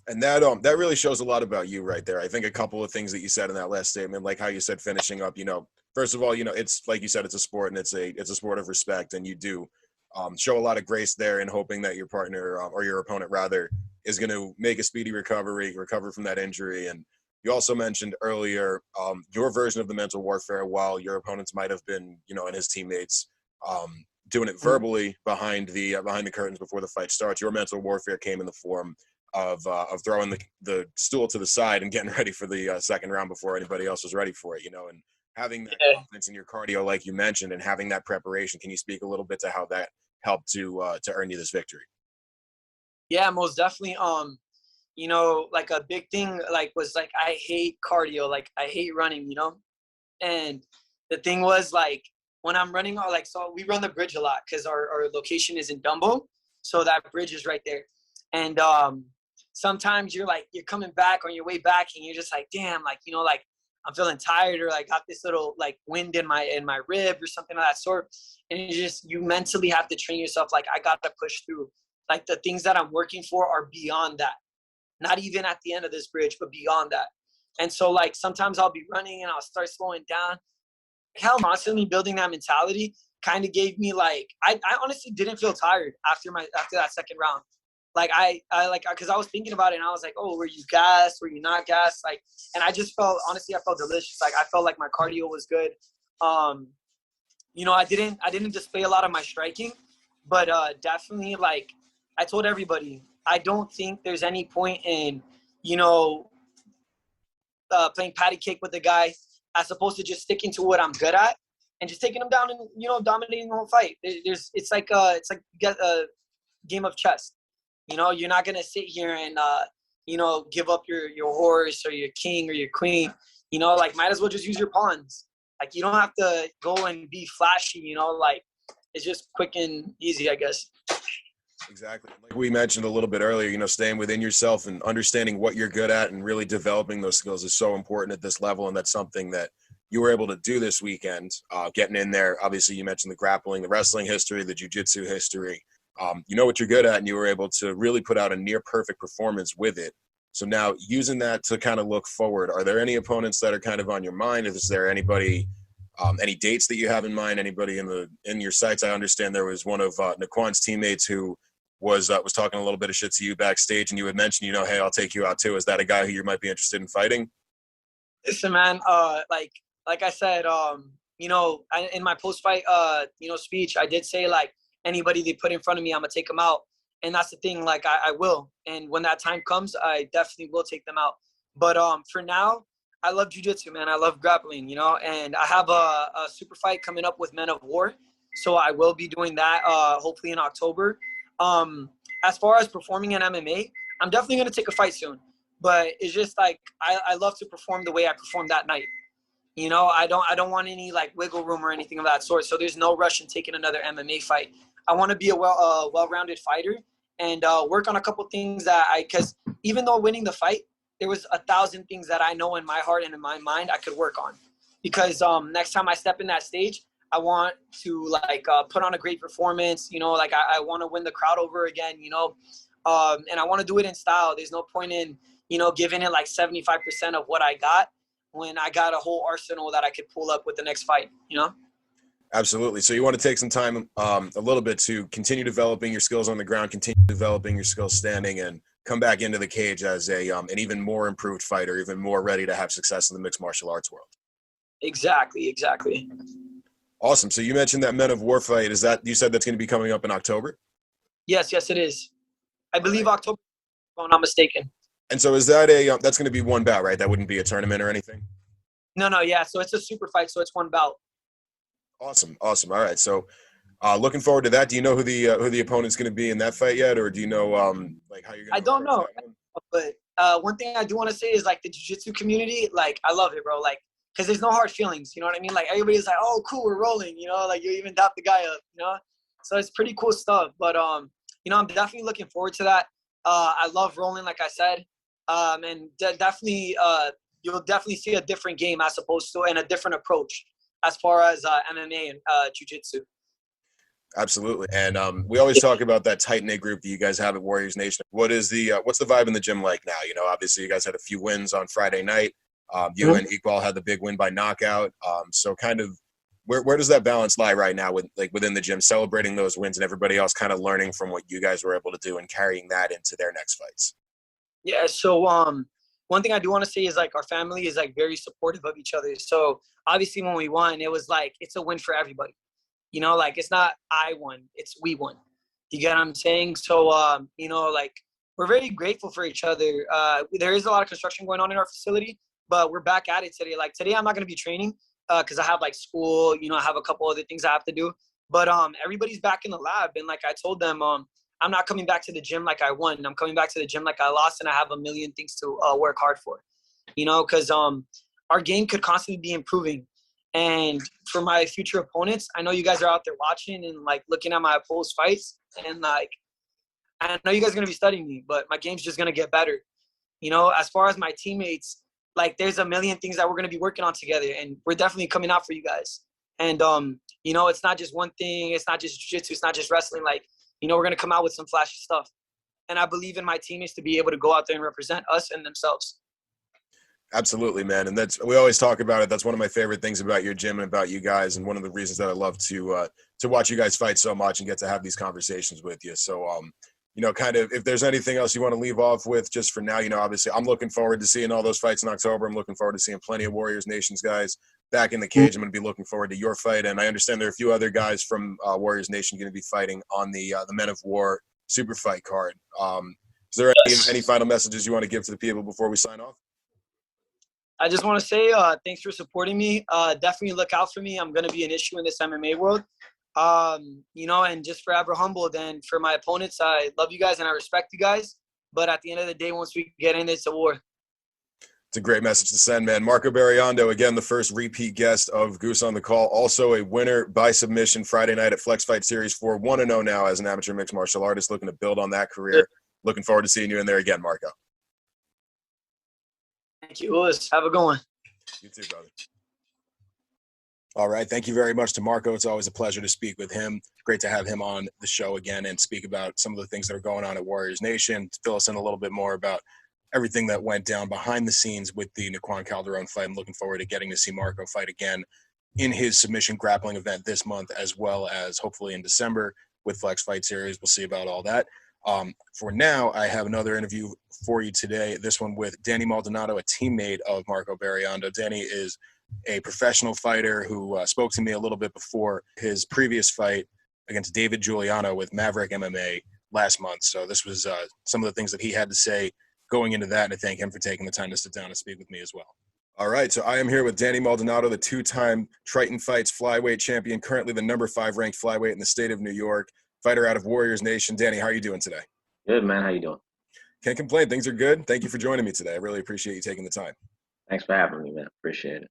And that really shows a lot about you right there. I think a couple of things that you said in that last statement, like how you said finishing up, you know, first of all, you know, it's like you said, it's a sport, and it's a sport of respect, and you do show a lot of grace there in hoping that your partner, or your opponent rather, is going to make a speedy recover from that injury. And you also mentioned earlier your version of the mental warfare, while your opponents might have been, you know, and his teammates doing it verbally behind the curtains before the fight starts. Your mental warfare came in the form of throwing the stool to the side and getting ready for the second round before anybody else was ready for it, you know, and having that confidence in your cardio, like you mentioned, and having that preparation. Can you speak a little bit to how that helped to earn you this victory? Yeah, most definitely. You know, like a big thing, like, was like, I hate cardio, like I hate running, you know. And the thing was, like, when I'm running, like, so we run the bridge a lot because our location is in Dumbo, so that bridge is right there. And sometimes you're coming back on your way back, and you're just like, damn, like, you know, like, I'm feeling tired, or like got this little like wind in my rib or something of that sort. And you mentally have to train yourself, like, I got to push through. Like, the things that I'm working for are beyond that. Not even at the end of this bridge, but beyond that. And so, like, sometimes I'll be running and I'll start slowing down. Hell, constantly building that mentality kind of gave me, like, I honestly didn't feel tired after that second round. Like, because I was thinking about it, and I was like, oh, were you gassed? Were you not gassed? Like, and I just felt, honestly, I felt delicious. Like, I felt like my cardio was good. You know, I didn't display a lot of my striking, but definitely, like, I told everybody, I don't think there's any point in, you know, playing patty cake with the guy as opposed to just sticking to what I'm good at and just taking him down and, you know, dominating the whole fight. It's like get a game of chess. You know, you're not gonna sit here and you know, give up your horse or your king or your queen. You know, like, might as well just use your pawns. Like, you don't have to go and be flashy. You know, like, it's just quick and easy, I guess. Exactly. Like we mentioned a little bit earlier, you know, staying within yourself and understanding what you're good at and really developing those skills is so important at this level. And that's something that you were able to do this weekend, getting in there. Obviously, you mentioned the grappling, the wrestling history, the jiu-jitsu history. You know what you're good at, and you were able to really put out a near perfect performance with it. So now, using that to kind of look forward, are there any opponents that are kind of on your mind? Is there anybody, any dates that you have in mind? Anybody in your sights? I understand there was one of Naquan's teammates who was talking a little bit of shit to you backstage, and you had mentioned, you know, hey, I'll take you out too. Is that a guy who you might be interested in fighting? Listen, man, like I said, you know, in my post-fight, you know, speech, I did say, like, anybody they put in front of me, I'm gonna take them out. And that's the thing, like I will. And when that time comes, I definitely will take them out. But for now, I love jiu-jitsu, man. I love grappling, you know, and I have a super fight coming up with Men of War. So I will be doing that hopefully in October. As far as performing in MMA, I'm definitely going to take a fight soon. But it's just like I love to perform the way I performed that night. You know, I don't want any like wiggle room or anything of that sort. So there's no rush in taking another MMA fight. I want to be a well-rounded fighter and work on a couple things because even though winning the fight, there was 1,000 things that I know in my heart and in my mind I could work on. Because next time I step in that stage, I want to like put on a great performance. You know, like I want to win the crowd over again. You know, and I want to do it in style. There's no point in giving it like 75% of what I got when I got a whole arsenal that I could pull up with the next fight. You know. Absolutely. So you want to take some time a little bit to continue developing your skills on the ground, continue developing your skills standing, and come back into the cage as an even more improved fighter, even more ready to have success in the mixed martial arts world. Exactly. Awesome. So you mentioned that Men of War fight. You said that's going to be coming up in October? Yes, it is. I believe October, if I'm not mistaken. And so is that that's going to be one bout, right? That wouldn't be a tournament or anything? No, yeah. So it's a super fight, so it's one bout. Awesome. All right. So looking forward to that. Do you know who the opponent's going to be in that fight yet? Or do you know like how you're going to I don't know. But one thing I do want to say is like the jiu-jitsu community, like I love it, bro. Like, because there's no hard feelings, you know what I mean? Like everybody's like, oh, cool, we're rolling, you know, like you even dap the guy up, you know? So it's pretty cool stuff. But, I'm definitely looking forward to that. I love rolling, like I said. And definitely, you'll definitely see a different game as opposed to, and a different approach as far as MMA and jiu-jitsu. Absolutely. And we always talk about that tight-knit group that you guys have at Warriors Nation. What's the vibe in the gym like now? You know, obviously you guys had a few wins on Friday night. You and Iqbal had the big win by knockout. So kind of where does that balance lie right now within the gym, celebrating those wins and everybody else kind of learning from what you guys were able to do and carrying that into their next fights? Yeah. So one thing I do want to say is like our family is like very supportive of each other. So obviously when we won, it was like it's a win for everybody. You know, like it's not I won, it's we won. You get what I'm saying? So like we're very grateful for each other. There is a lot of construction going on in our facility, but we're back at it today. Like today I'm not going to be training because I have like school, I have a couple other things I have to do. But everybody's back in the lab. And like I told them, I'm not coming back to the gym like I won. I'm coming back to the gym like I lost, and I have a million things to work hard for, because our game could constantly be improving. And for my future opponents, I know you guys are out there watching and like looking at my opposed fights, and like I know you guys are going to be studying me, but my game's just going to get better. As far as my teammates, like there's a million things that we're going to be working on together, and we're definitely coming out for you guys. And it's not just one thing, it's not just jiu-jitsu, it's not just wrestling. Like we're going to come out with some flashy stuff, and I believe in my teammates to be able to go out there and represent us and themselves. Absolutely, man. And we always talk about it. That's one of my favorite things about your gym and about you guys, and one of the reasons that I love to watch you guys fight so much and get to have these conversations with you. So kind of if there's anything else you want to leave off with just for now, obviously I'm looking forward to seeing all those fights in October. I'm looking forward to seeing plenty of Warriors Nations guys back in the cage. I'm going to be looking forward to your fight. And I understand there are a few other guys from Warriors Nation going to be fighting on the Men of War super fight card. Is there any final messages you want to give to the people before we sign off? I just want to say thanks for supporting me. Definitely look out for me. I'm going to be an issue in this MMA world. And just forever humbled. And for my opponents, I love you guys and I respect you guys. But at the end of the day, once we get in, it's a war. It's a great message to send, man. Marco Berreondo, again, the first repeat guest of Goose on the Call. Also a winner by submission Friday night at Flex Fight Series 4. 1-0 now as an amateur mixed martial artist, looking to build on that career. Looking forward to seeing you in there again, Marco. Thank you, Goose. Have a good one. You too, brother. All right. Thank you very much to Marco. It's always a pleasure to speak with him. Great to have him on the show again and speak about some of the things that are going on at Warriors Nation, to fill us in a little bit more about everything that went down behind the scenes with the Naquan Calderon fight. I'm looking forward to getting to see Marco fight again in his submission grappling event this month, as well as hopefully in December with Flex Fight Series. We'll see about all that. For now, I have another interview for you today, this one with Danny Maldonado, a teammate of Marco Berreondo. Danny is a professional fighter who spoke to me a little bit before his previous fight against David Giuliano with Maverick MMA. last month. So this was some of the things that he had to say going into that, and I thank him for taking the time to sit down and speak with me as well. All right, so I am here with Danny Maldonado, the two-time Triton Fights flyweight champion, currently the number 5 ranked flyweight in the state of New York, fighter out of Warriors Nation. Danny, how are you doing today? Good, man. How you doing? Can't complain. Things are good. Thank you for joining me today. I really appreciate you taking the time. Thanks for having me, man. Appreciate it.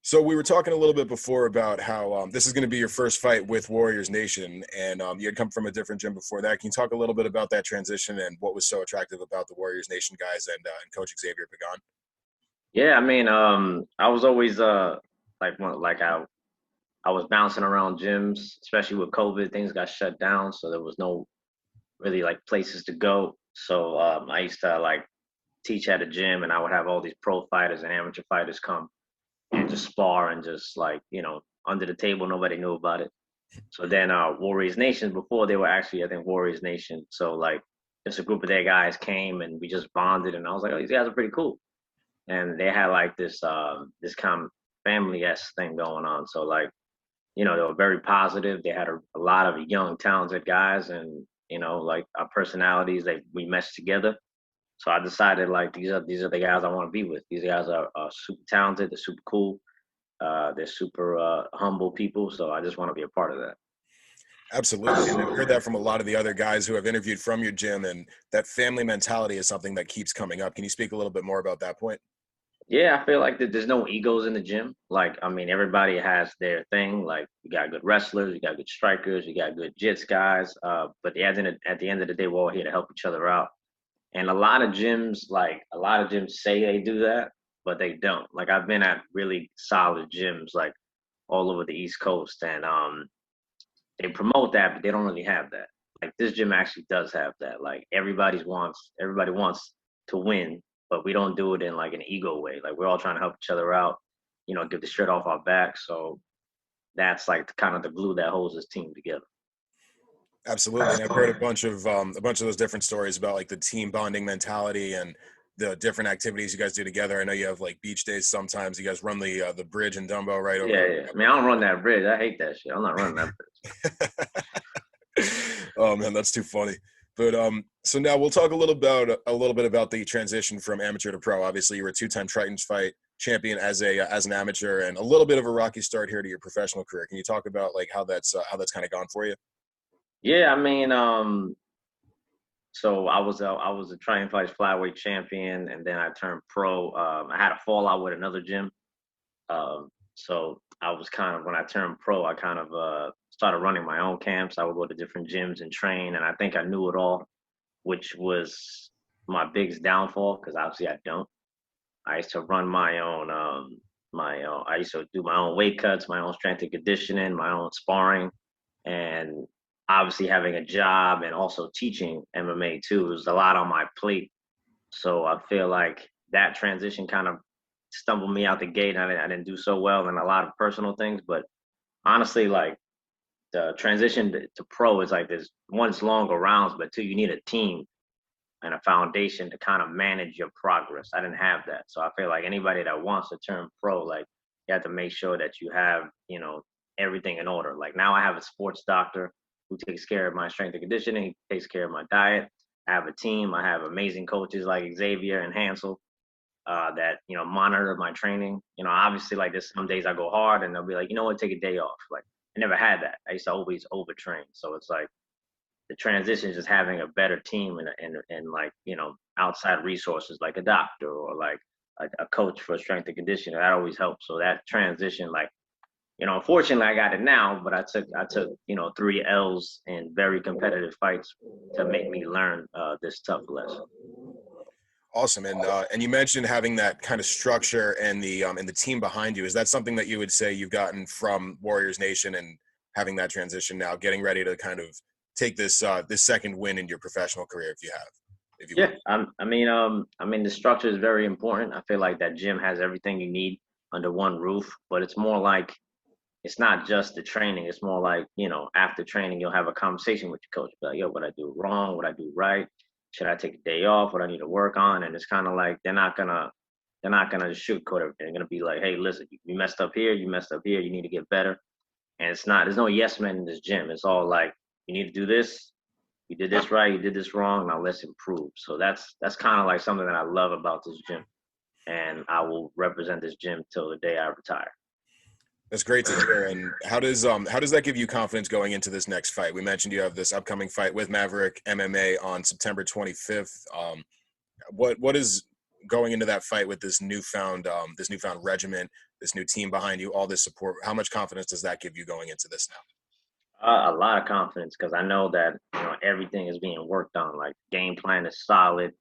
So we were talking a little bit before about how this is going to be your first fight with Warriors Nation, and you had come from a different gym before that. Can you talk a little bit about that transition and what was so attractive about the Warriors Nation guys and Coach Xavier Pagan? Yeah, I mean, I was always I was bouncing around gyms, especially with COVID. Things got shut down, so there was no really like places to go. So I used to like teach at a gym, and I would have all these pro fighters and amateur fighters come and just spar and just like, you know, under the table, nobody knew about it. So then Warriors Nation, before they were actually, I think, Warriors Nation. So like just a group of their guys came and we just bonded, and I was like, oh, these guys are pretty cool. And they had like this kind of family-esque thing going on. So like, you know, they were very positive. They had a lot of young, talented guys, and, you know, like our personalities, we meshed together. So I decided like these are the guys I want to be with. These guys are super talented. They're super cool. They're super humble people. So I just want to be a part of that. Absolutely. And I've heard that from a lot of the other guys who have interviewed from your gym, and that family mentality is something that keeps coming up. Can you speak a little bit more about that point? Yeah, I feel like that there's no egos in the gym. Like, I mean, everybody has their thing. Like, you got good wrestlers, you got good strikers, you got good jits guys. But at the end of the day, we're all here to help each other out. And a lot of gyms say they do that, but they don't. Like, I've been at really solid gyms, like all over the East Coast, and they promote that, but they don't really have that. Like, this gym actually does have that. Like, everybody wants to win, but we don't do it in like an ego way. Like, we're all trying to help each other out, you know, get the shirt off our back. So that's like kind of the glue that holds this team together. Absolutely. And I've heard a bunch of those different stories about like the team bonding mentality and the different activities you guys do together. I know you have like beach days sometimes. You guys run the bridge in Dumbo right over. Yeah. I mean, I don't run that bridge. I hate that shit. I'm not running that bridge. Oh man, that's too funny. But so now we'll talk a little bit about the transition from amateur to pro. Obviously, you were a 2-time Triton's fight champion as an amateur, and a little bit of a rocky start here to your professional career. Can you talk about like how that's kind of gone for you? Yeah, I mean, so I was a Triton Fights flyweight champion, and then I turned pro. I had a fallout with another gym, so I was kind of, when I turned pro, I kind of started running my own camps. I would go to different gyms and train, and I think I knew it all, which was my biggest downfall because obviously I don't. I used to run my own. I used to do my own weight cuts, my own strength and conditioning, my own sparring, and obviously having a job and also teaching MMA too, was a lot on my plate. So I feel like that transition kind of stumbled me out the gate. I didn't do so well in a lot of personal things, but honestly, like the transition to pro is like this: one, it's longer rounds, but two, you need a team and a foundation to kind of manage your progress. I didn't have that. So I feel like anybody that wants to turn pro, like you have to make sure that you have, you know, everything in order. Like now I have a sports doctor who takes care of my strength and conditioning, he takes care of my diet. I have a team. I have amazing coaches like Xavier and Hansel that, you know, monitor my training. You know, obviously like there's some days I go hard and they'll be like, you know what, take a day off. Like I never had that. I used to always overtrain. So it's like the transition is just having a better team and like, you know, outside resources like a doctor or like a coach for strength and conditioning. That always helps. So that transition, like, you know, unfortunately I got it now, but I took, you know, 3 L's in very competitive fights to make me learn this tough lesson. Awesome. And you mentioned having that kind of structure and the team behind you. Is that something that you would say you've gotten from Warriors Nation and having that transition now, getting ready to kind of take this this second win in your professional career if you have? Yeah, I mean, the structure is very important. I feel like that gym has everything you need under one roof, but it's more like, it's not just the training. It's more like, you know, after training, you'll have a conversation with your coach. Be like, yo, what I do wrong? What I do right? Should I take a day off? What I need to work on? And it's kind of like, they're not gonna sugarcoat everything. They're gonna be like, hey, listen, you messed up here. You messed up here. You need to get better. And there's no yes men in this gym. It's all like, you need to do this. You did this right, you did this wrong, now let's improve. So that's kind of like something that I love about this gym, and I will represent this gym till the day I retire. That's great to hear. And how does that give you confidence going into this next fight? We mentioned you have this upcoming fight with Maverick MMA on September 25th. What is going into that fight with this newfound regiment, this new team behind you, all this support? How much confidence does that give you going into this now? A lot of confidence, because I know that everything is being worked on. Like, game plan is solid.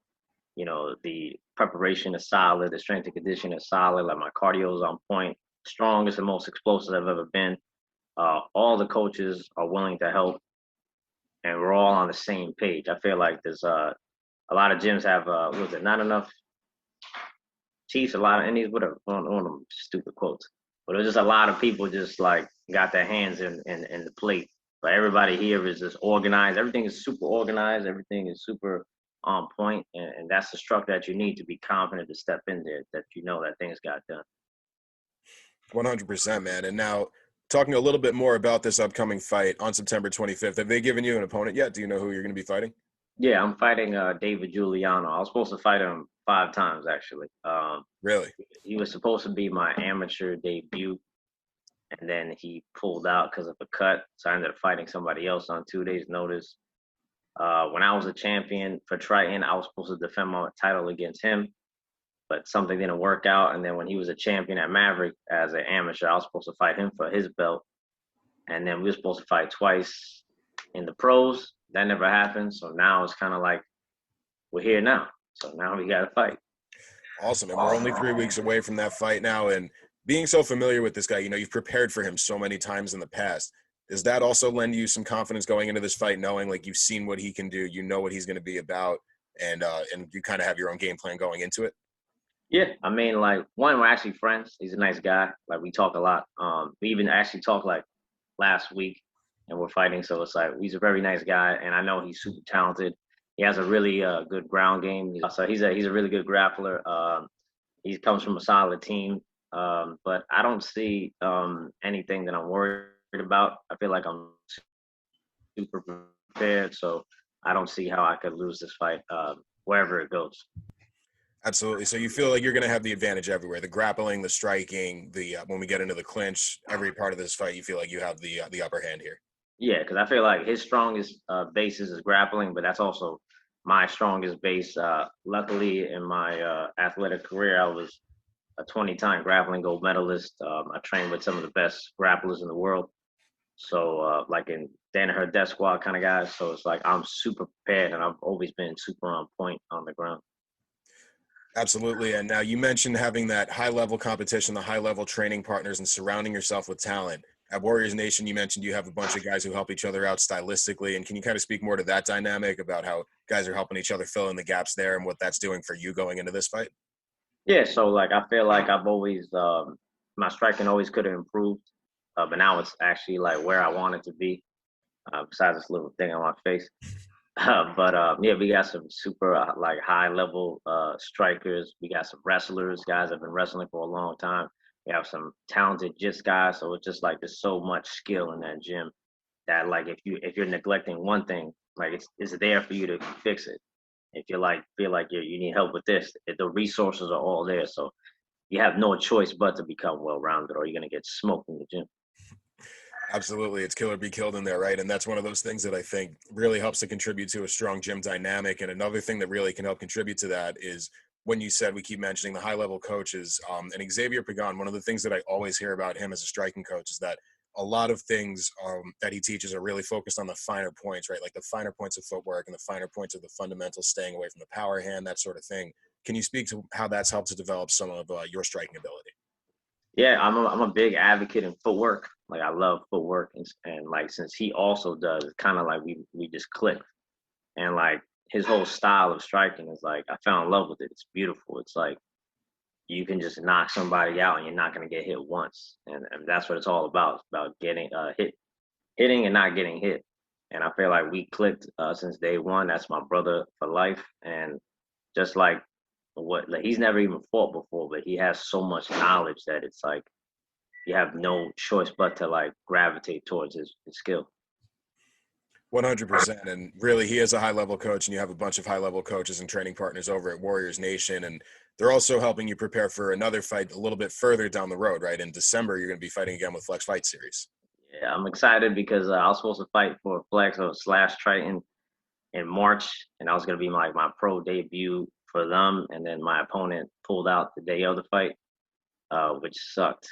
The preparation is solid. The strength and condition is solid. Like, my cardio is on point. Strongest and most explosive I've ever been. All the coaches are willing to help, and we're all on the same page. I feel like there's a lot of gyms have not enough chiefs, a lot of Indies, whatever, one of them stupid quotes. But it was just a lot of people just like got their hands in the plate. But everybody here is just organized. Everything is super organized. Everything is super on point, and that's the structure that you need to be confident to step in there, that that things got done. 100%, man. And now, talking a little bit more about this upcoming fight on September 25th, have they given you an opponent yet? Do you know who you're going to be fighting? Yeah, I'm fighting David Giuliano. I was supposed to fight him 5 times, actually. Really? He was supposed to be my amateur debut, and then he pulled out because of a cut. So I ended up fighting somebody else on 2 days' notice. When I was a champion for Triton, I was supposed to defend my title against him, but something didn't work out. And then when he was a champion at Maverick as an amateur, I was supposed to fight him for his belt. And then we were supposed to fight twice in the pros. That never happened. So now it's kind of like, we're here now. So now we got to fight. Awesome. And we're only 3 weeks away from that fight now. And being so familiar with this guy, you've prepared for him so many times in the past. Does that also lend you some confidence going into this fight, knowing like you've seen what he can do, you know what he's going to be about, and you kind of have your own game plan going into it? Yeah, I mean, like, one, we're actually friends. He's a nice guy. Like, we talk a lot. We even actually talked like last week, and we're fighting. So it's like, he's a very nice guy, and I know he's super talented. He has a really good ground game. So he's a really good grappler. He comes from a solid team. But I don't see anything that I'm worried about. I feel like I'm super prepared, so I don't see how I could lose this fight wherever it goes. Absolutely. So you feel like you're going to have the advantage everywhere: the grappling, the striking, the when we get into the clinch, every part of this fight, you feel like you have the upper hand here. Yeah, because I feel like his strongest basis is grappling, but that's also my strongest base. Luckily, in my athletic career, I was a 20-time grappling gold medalist. I trained with some of the best grapplers in the world. So, like in Danaher Death Squad kind of guys. So it's like I'm super prepared, and I've always been super on point on the ground. Absolutely. And now you mentioned having that high-level competition, the high-level training partners, and surrounding yourself with talent. At Warriors Nation, you mentioned you have a bunch of guys who help each other out stylistically. And can you kind of speak more to that dynamic about how guys are helping each other fill in the gaps there and what that's doing for you going into this fight? Yeah, so like I feel like I've always my striking always could have improved, but now it's actually like where I want it to be. Besides this little thing on my face. Yeah, we got some super like high level strikers. We got some wrestlers, guys that have been wrestling for a long time. We have some talented jits guys. So it's just like there's so much skill in that gym that like if you're neglecting one thing, like it's there for you to fix it. If you like feel like you need help with this, the resources are all there. So you have no choice but to become well rounded, or you're gonna get smoked in the gym. Absolutely. It's kill or be killed in there, right? And that's one of those things that I think really helps to contribute to a strong gym dynamic. And another thing that really can help contribute to that is when you said we keep mentioning the high-level coaches, and Xavier Pagan, one of the things that I always hear about him as a striking coach is that a lot of things that he teaches are really focused on the finer points, right? Like the finer points of footwork and the finer points of the fundamentals, staying away from the power hand, that sort of thing. Can you speak to how that's helped to develop some of your striking ability? Yeah, I'm a big advocate in footwork. Like I love footwork, and like since he also does, it's kind of like we just click. And like his whole style of striking is like I fell in love with it. It's beautiful. It's like you can just knock somebody out and you're not gonna get hit once, and that's what it's all about. It's about getting hitting and not getting hit. And I feel like we clicked since day one. That's my brother for life, and just like he's never even fought before, but he has so much knowledge that it's like you have no choice but to like gravitate towards his skill. 100%. And really, he is a high-level coach, and you have a bunch of high-level coaches and training partners over at Warriors Nation, and they're also helping you prepare for another fight a little bit further down the road, right? In December, you're going to be fighting again with Flex Fight Series. Yeah, I'm excited because I was supposed to fight for Flex or Slash Triton in March, and that was going to be my pro debut for them. And then my opponent pulled out the day of the fight, which sucked.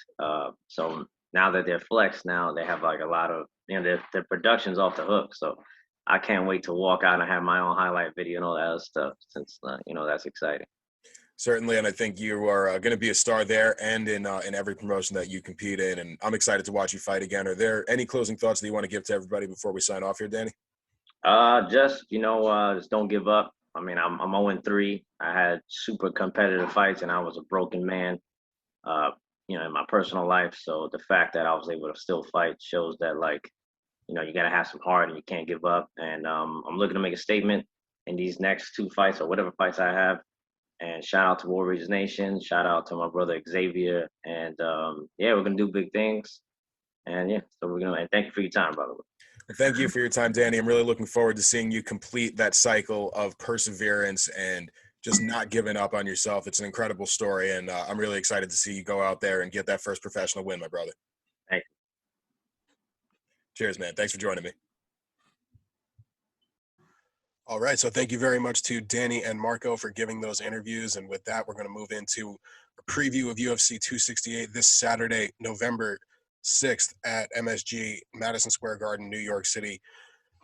So now that they're Flex, now they have like a lot of, their production's off the hook. So I can't wait to walk out and have my own highlight video and all that other stuff, since that's exciting. Certainly, and I think you are going to be a star there and in every promotion that you compete in. And I'm excited to watch you fight again. Are there any closing thoughts that you want to give to everybody before we sign off here, Danny? Just don't give up. I mean, I'm 0-3. I had super competitive fights, and I was a broken man, in my personal life. So the fact that I was able to still fight shows that, you got to have some heart and you can't give up. And I'm looking to make a statement in these next 2 fights or whatever fights I have. And shout out to Warriors Nation. Shout out to my brother Xavier. And we're gonna do big things. And and thank you for your time, by the way. Thank you for your time, Danny. I'm really looking forward to seeing you complete that cycle of perseverance and just not giving up on yourself. It's an incredible story, and I'm really excited to see you go out there and get that first professional win, my brother. Thank you. Cheers, man. Thanks for joining me. All right, so thank you very much to Danny and Marco for giving those interviews. And with that, we're going to move into a preview of UFC 268 this Saturday, November 6th at MSG, Madison Square Garden, New York City,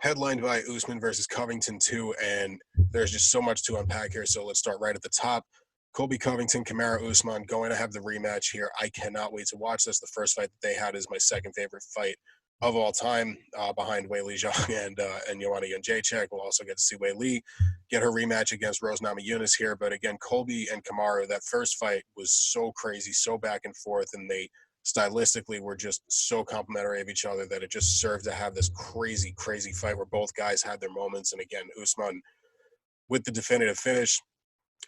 headlined by Usman versus Covington 2. And there's just so much to unpack here, so let's start right at the top. Colby Covington, Kamaru Usman going to have the rematch here. I cannot wait to watch this. The first fight that they had is my second favorite fight of all time, behind Weili Zhang and Joanna Jędrzejczyk. We'll also get to see Weili get her rematch against Rose Namajunas here. But again, Colby and Kamaru, that first fight was so crazy, so back and forth, and they stylistically were just so complimentary of each other that it just served to have this crazy, crazy fight where both guys had their moments. And again, Usman with the definitive finish,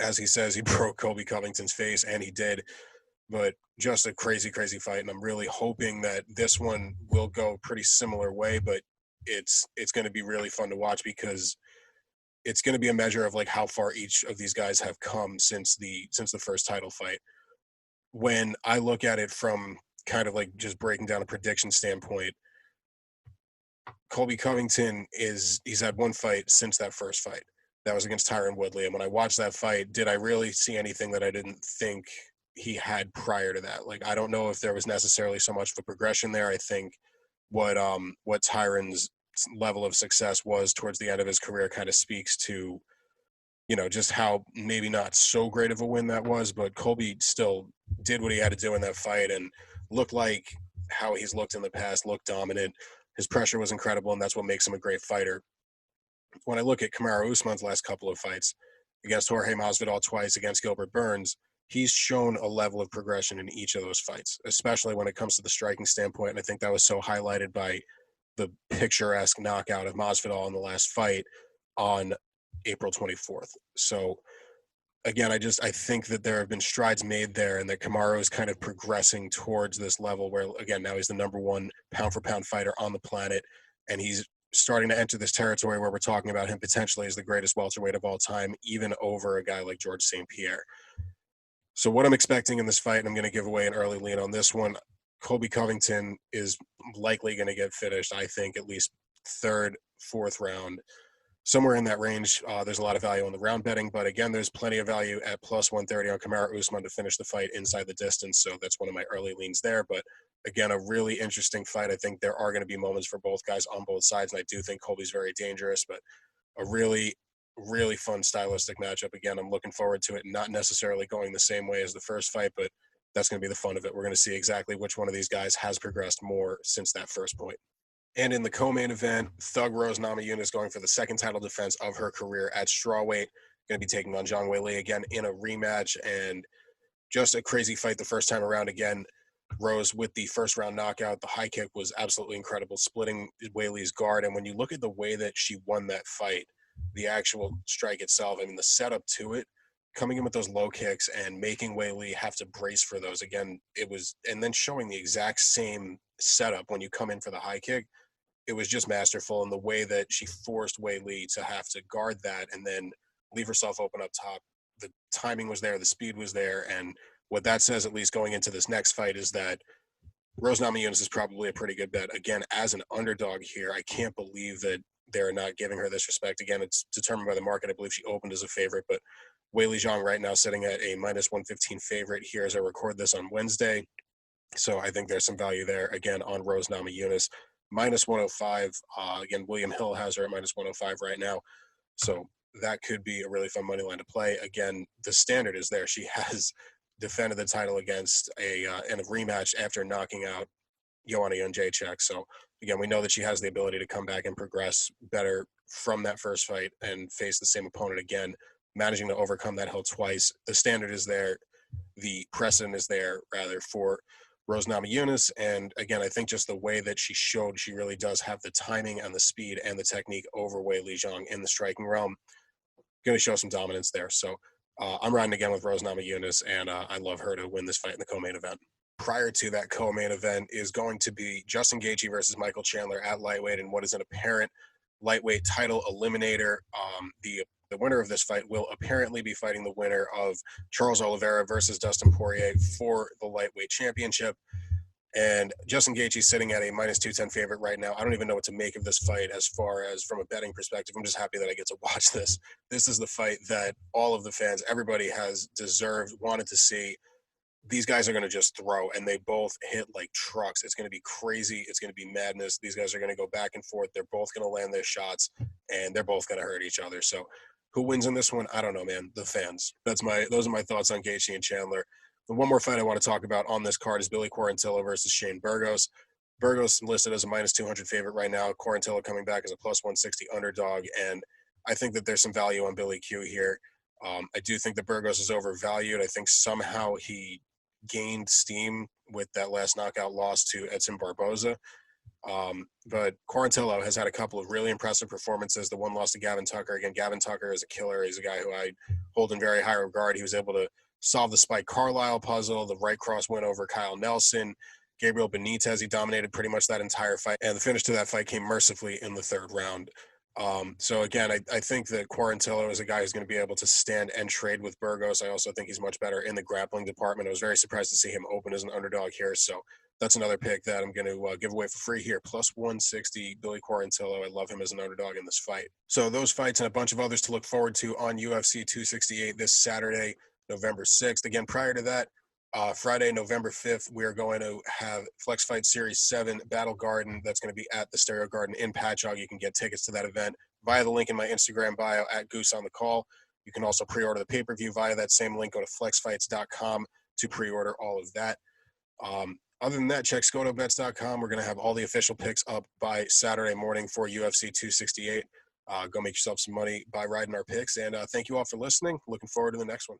as he says, he broke Colby Covington's face, and he did. But just a crazy, crazy fight, and I'm really hoping that this one will go pretty similar way. But it's going to be really fun to watch because it's going to be a measure of like how far each of these guys have come since the first title fight. When I look at it from kind of like just breaking down a prediction standpoint, Colby Covington he's had one fight since that first fight. That was against Tyron Woodley. And when I watched that fight, did I really see anything that I didn't think he had prior to that? Like, I don't know if there was necessarily so much of a progression there. I think what Tyron's level of success was towards the end of his career kind of speaks to, just how maybe not so great of a win that was, but Colby still did what he had to do in that fight and looked like how he's looked in the past, looked dominant. His pressure was incredible, and that's what makes him a great fighter. When I look at Kamaru Usman's last couple of fights, against Jorge Masvidal twice, against Gilbert Burns, he's shown a level of progression in each of those fights, especially when it comes to the striking standpoint. And I think that was so highlighted by the picturesque knockout of Masvidal in the last fight on April 24th. So again, I think that there have been strides made there, and that Kamaru is kind of progressing towards this level where, again, now he's the number one pound for pound fighter on the planet, and he's starting to enter this territory where we're talking about him potentially as the greatest welterweight of all time, even over a guy like George St. Pierre. So what I'm expecting in this fight, and I'm going to give away an early lead on this one, Colby Covington is likely going to get finished, I think, at least third, fourth round. Somewhere in that range. There's a lot of value on the round betting, but again, there's plenty of value at plus 130 on Kamaru Usman to finish the fight inside the distance. So that's one of my early leans there. But again, a really interesting fight. I think there are going to be moments for both guys on both sides, and I do think Colby's very dangerous, but a really, really fun stylistic matchup. Again, I'm looking forward to it, not necessarily going the same way as the first fight, but that's going to be the fun of it. We're going to see exactly which one of these guys has progressed more since that first point. And in the co-main event, Thug Rose Namajunas going for the second title defense of her career at strawweight, going to be taking on Zhang Weili again in a rematch, and just a crazy fight the first time around. Again, Rose with the first round knockout. The high kick was absolutely incredible, splitting Weili's guard. And when you look at the way that she won that fight, the actual strike itself, I mean, the setup to it, coming in with those low kicks and making Weili have to brace for those. Again, it was, and then showing the exact same setup when you come in for the high kick. it was just masterful in the way that she forced Wei Li to have to guard that and then leave herself open up top. The timing was there, the speed was there, and what that says, at least going into this next fight, is that Rose Namajunas is probably a pretty good bet. Again, as an underdog here, I can't believe that they're not giving her this respect. Again, it's determined by the market. I believe she opened as a favorite, but Weili Zhang right now sitting at a minus 115 favorite here as I record this on Wednesday. So I think there's some value there, again, on Rose Namajunas. Minus 105. Again, William Hill has her at minus 105 right now. So that could be a really fun money line to play. Again, the standard is there. She has defended the title against in a rematch after knocking out Joanna Jędrzejczyk. So again, we know that she has the ability to come back and progress better from that first fight and face the same opponent again, managing to overcome that hill twice. The standard is there. The precedent is there, rather, for Rose Namajunas. And again, I think just the way that she showed she really does have the timing and the speed and the technique over Weili Zhang in the striking realm, going to show some dominance there. So I'm riding again with Rose Namajunas, and I love her to win this fight in the co-main event. Prior to that co-main event is going to be Justin Gaethje versus Michael Chandler at lightweight in what is an apparent lightweight title eliminator. The winner of this fight will apparently be fighting the winner of Charles Oliveira versus Dustin Poirier for the lightweight championship. And Justin Gaethje sitting at a minus 210 favorite right now. I don't even know what to make of this fight as far as from a betting perspective. I'm just happy that I get to watch this. This is the fight that all of the fans, everybody has deserved, wanted to see. These guys are going to just throw, and they both hit like trucks. It's going to be crazy. It's going to be madness. These guys are going to go back and forth. They're both going to land their shots, and they're both going to hurt each other. So who wins in this one? I don't know, man. The fans. Those are my thoughts on Gaethje and Chandler. The one more fight I want to talk about on this card is Billy Quarantillo versus Shane Burgos. Burgos listed as a minus 200 favorite right now. Quarantillo coming back as a plus 160 underdog, and I think that there's some value on Billy Q here. I do think that Burgos is overvalued. I think somehow he gained steam with that last knockout loss to Edson Barboza. But Quarantillo has had a couple of really impressive performances. The one loss to Gavin Tucker. Again, Gavin Tucker is a killer. He's a guy who I hold in very high regard. He was able to solve the Spike Carlisle puzzle, the right cross win over Kyle Nelson. Gabriel Benitez, he dominated pretty much that entire fight. And the finish to that fight came mercifully in the third round. So again, I think that Quarantillo is a guy who's going to be able to stand and trade with Burgos. I also think he's much better in the grappling department. I was very surprised to see him open as an underdog here. So that's another pick that I'm going to give away for free here. Plus 160, Billy Quarantillo. I love him as an underdog in this fight. So those fights and a bunch of others to look forward to on UFC 268 this Saturday, November 6th. Again, prior to that, Friday, November 5th, we are going to have Flex Fight Series 7 Battle Garden. That's going to be at the Stereo Garden in Patchogue. You can get tickets to that event via the link in my Instagram bio at Goose on the Call. You can also pre-order the pay-per-view via that same link. Go to flexfights.com to pre-order all of that. Other than that, check scotobets.com. We're going to have all the official picks up by Saturday morning for UFC 268. Go make yourself some money by riding our picks. And thank you all for listening. Looking forward to the next one.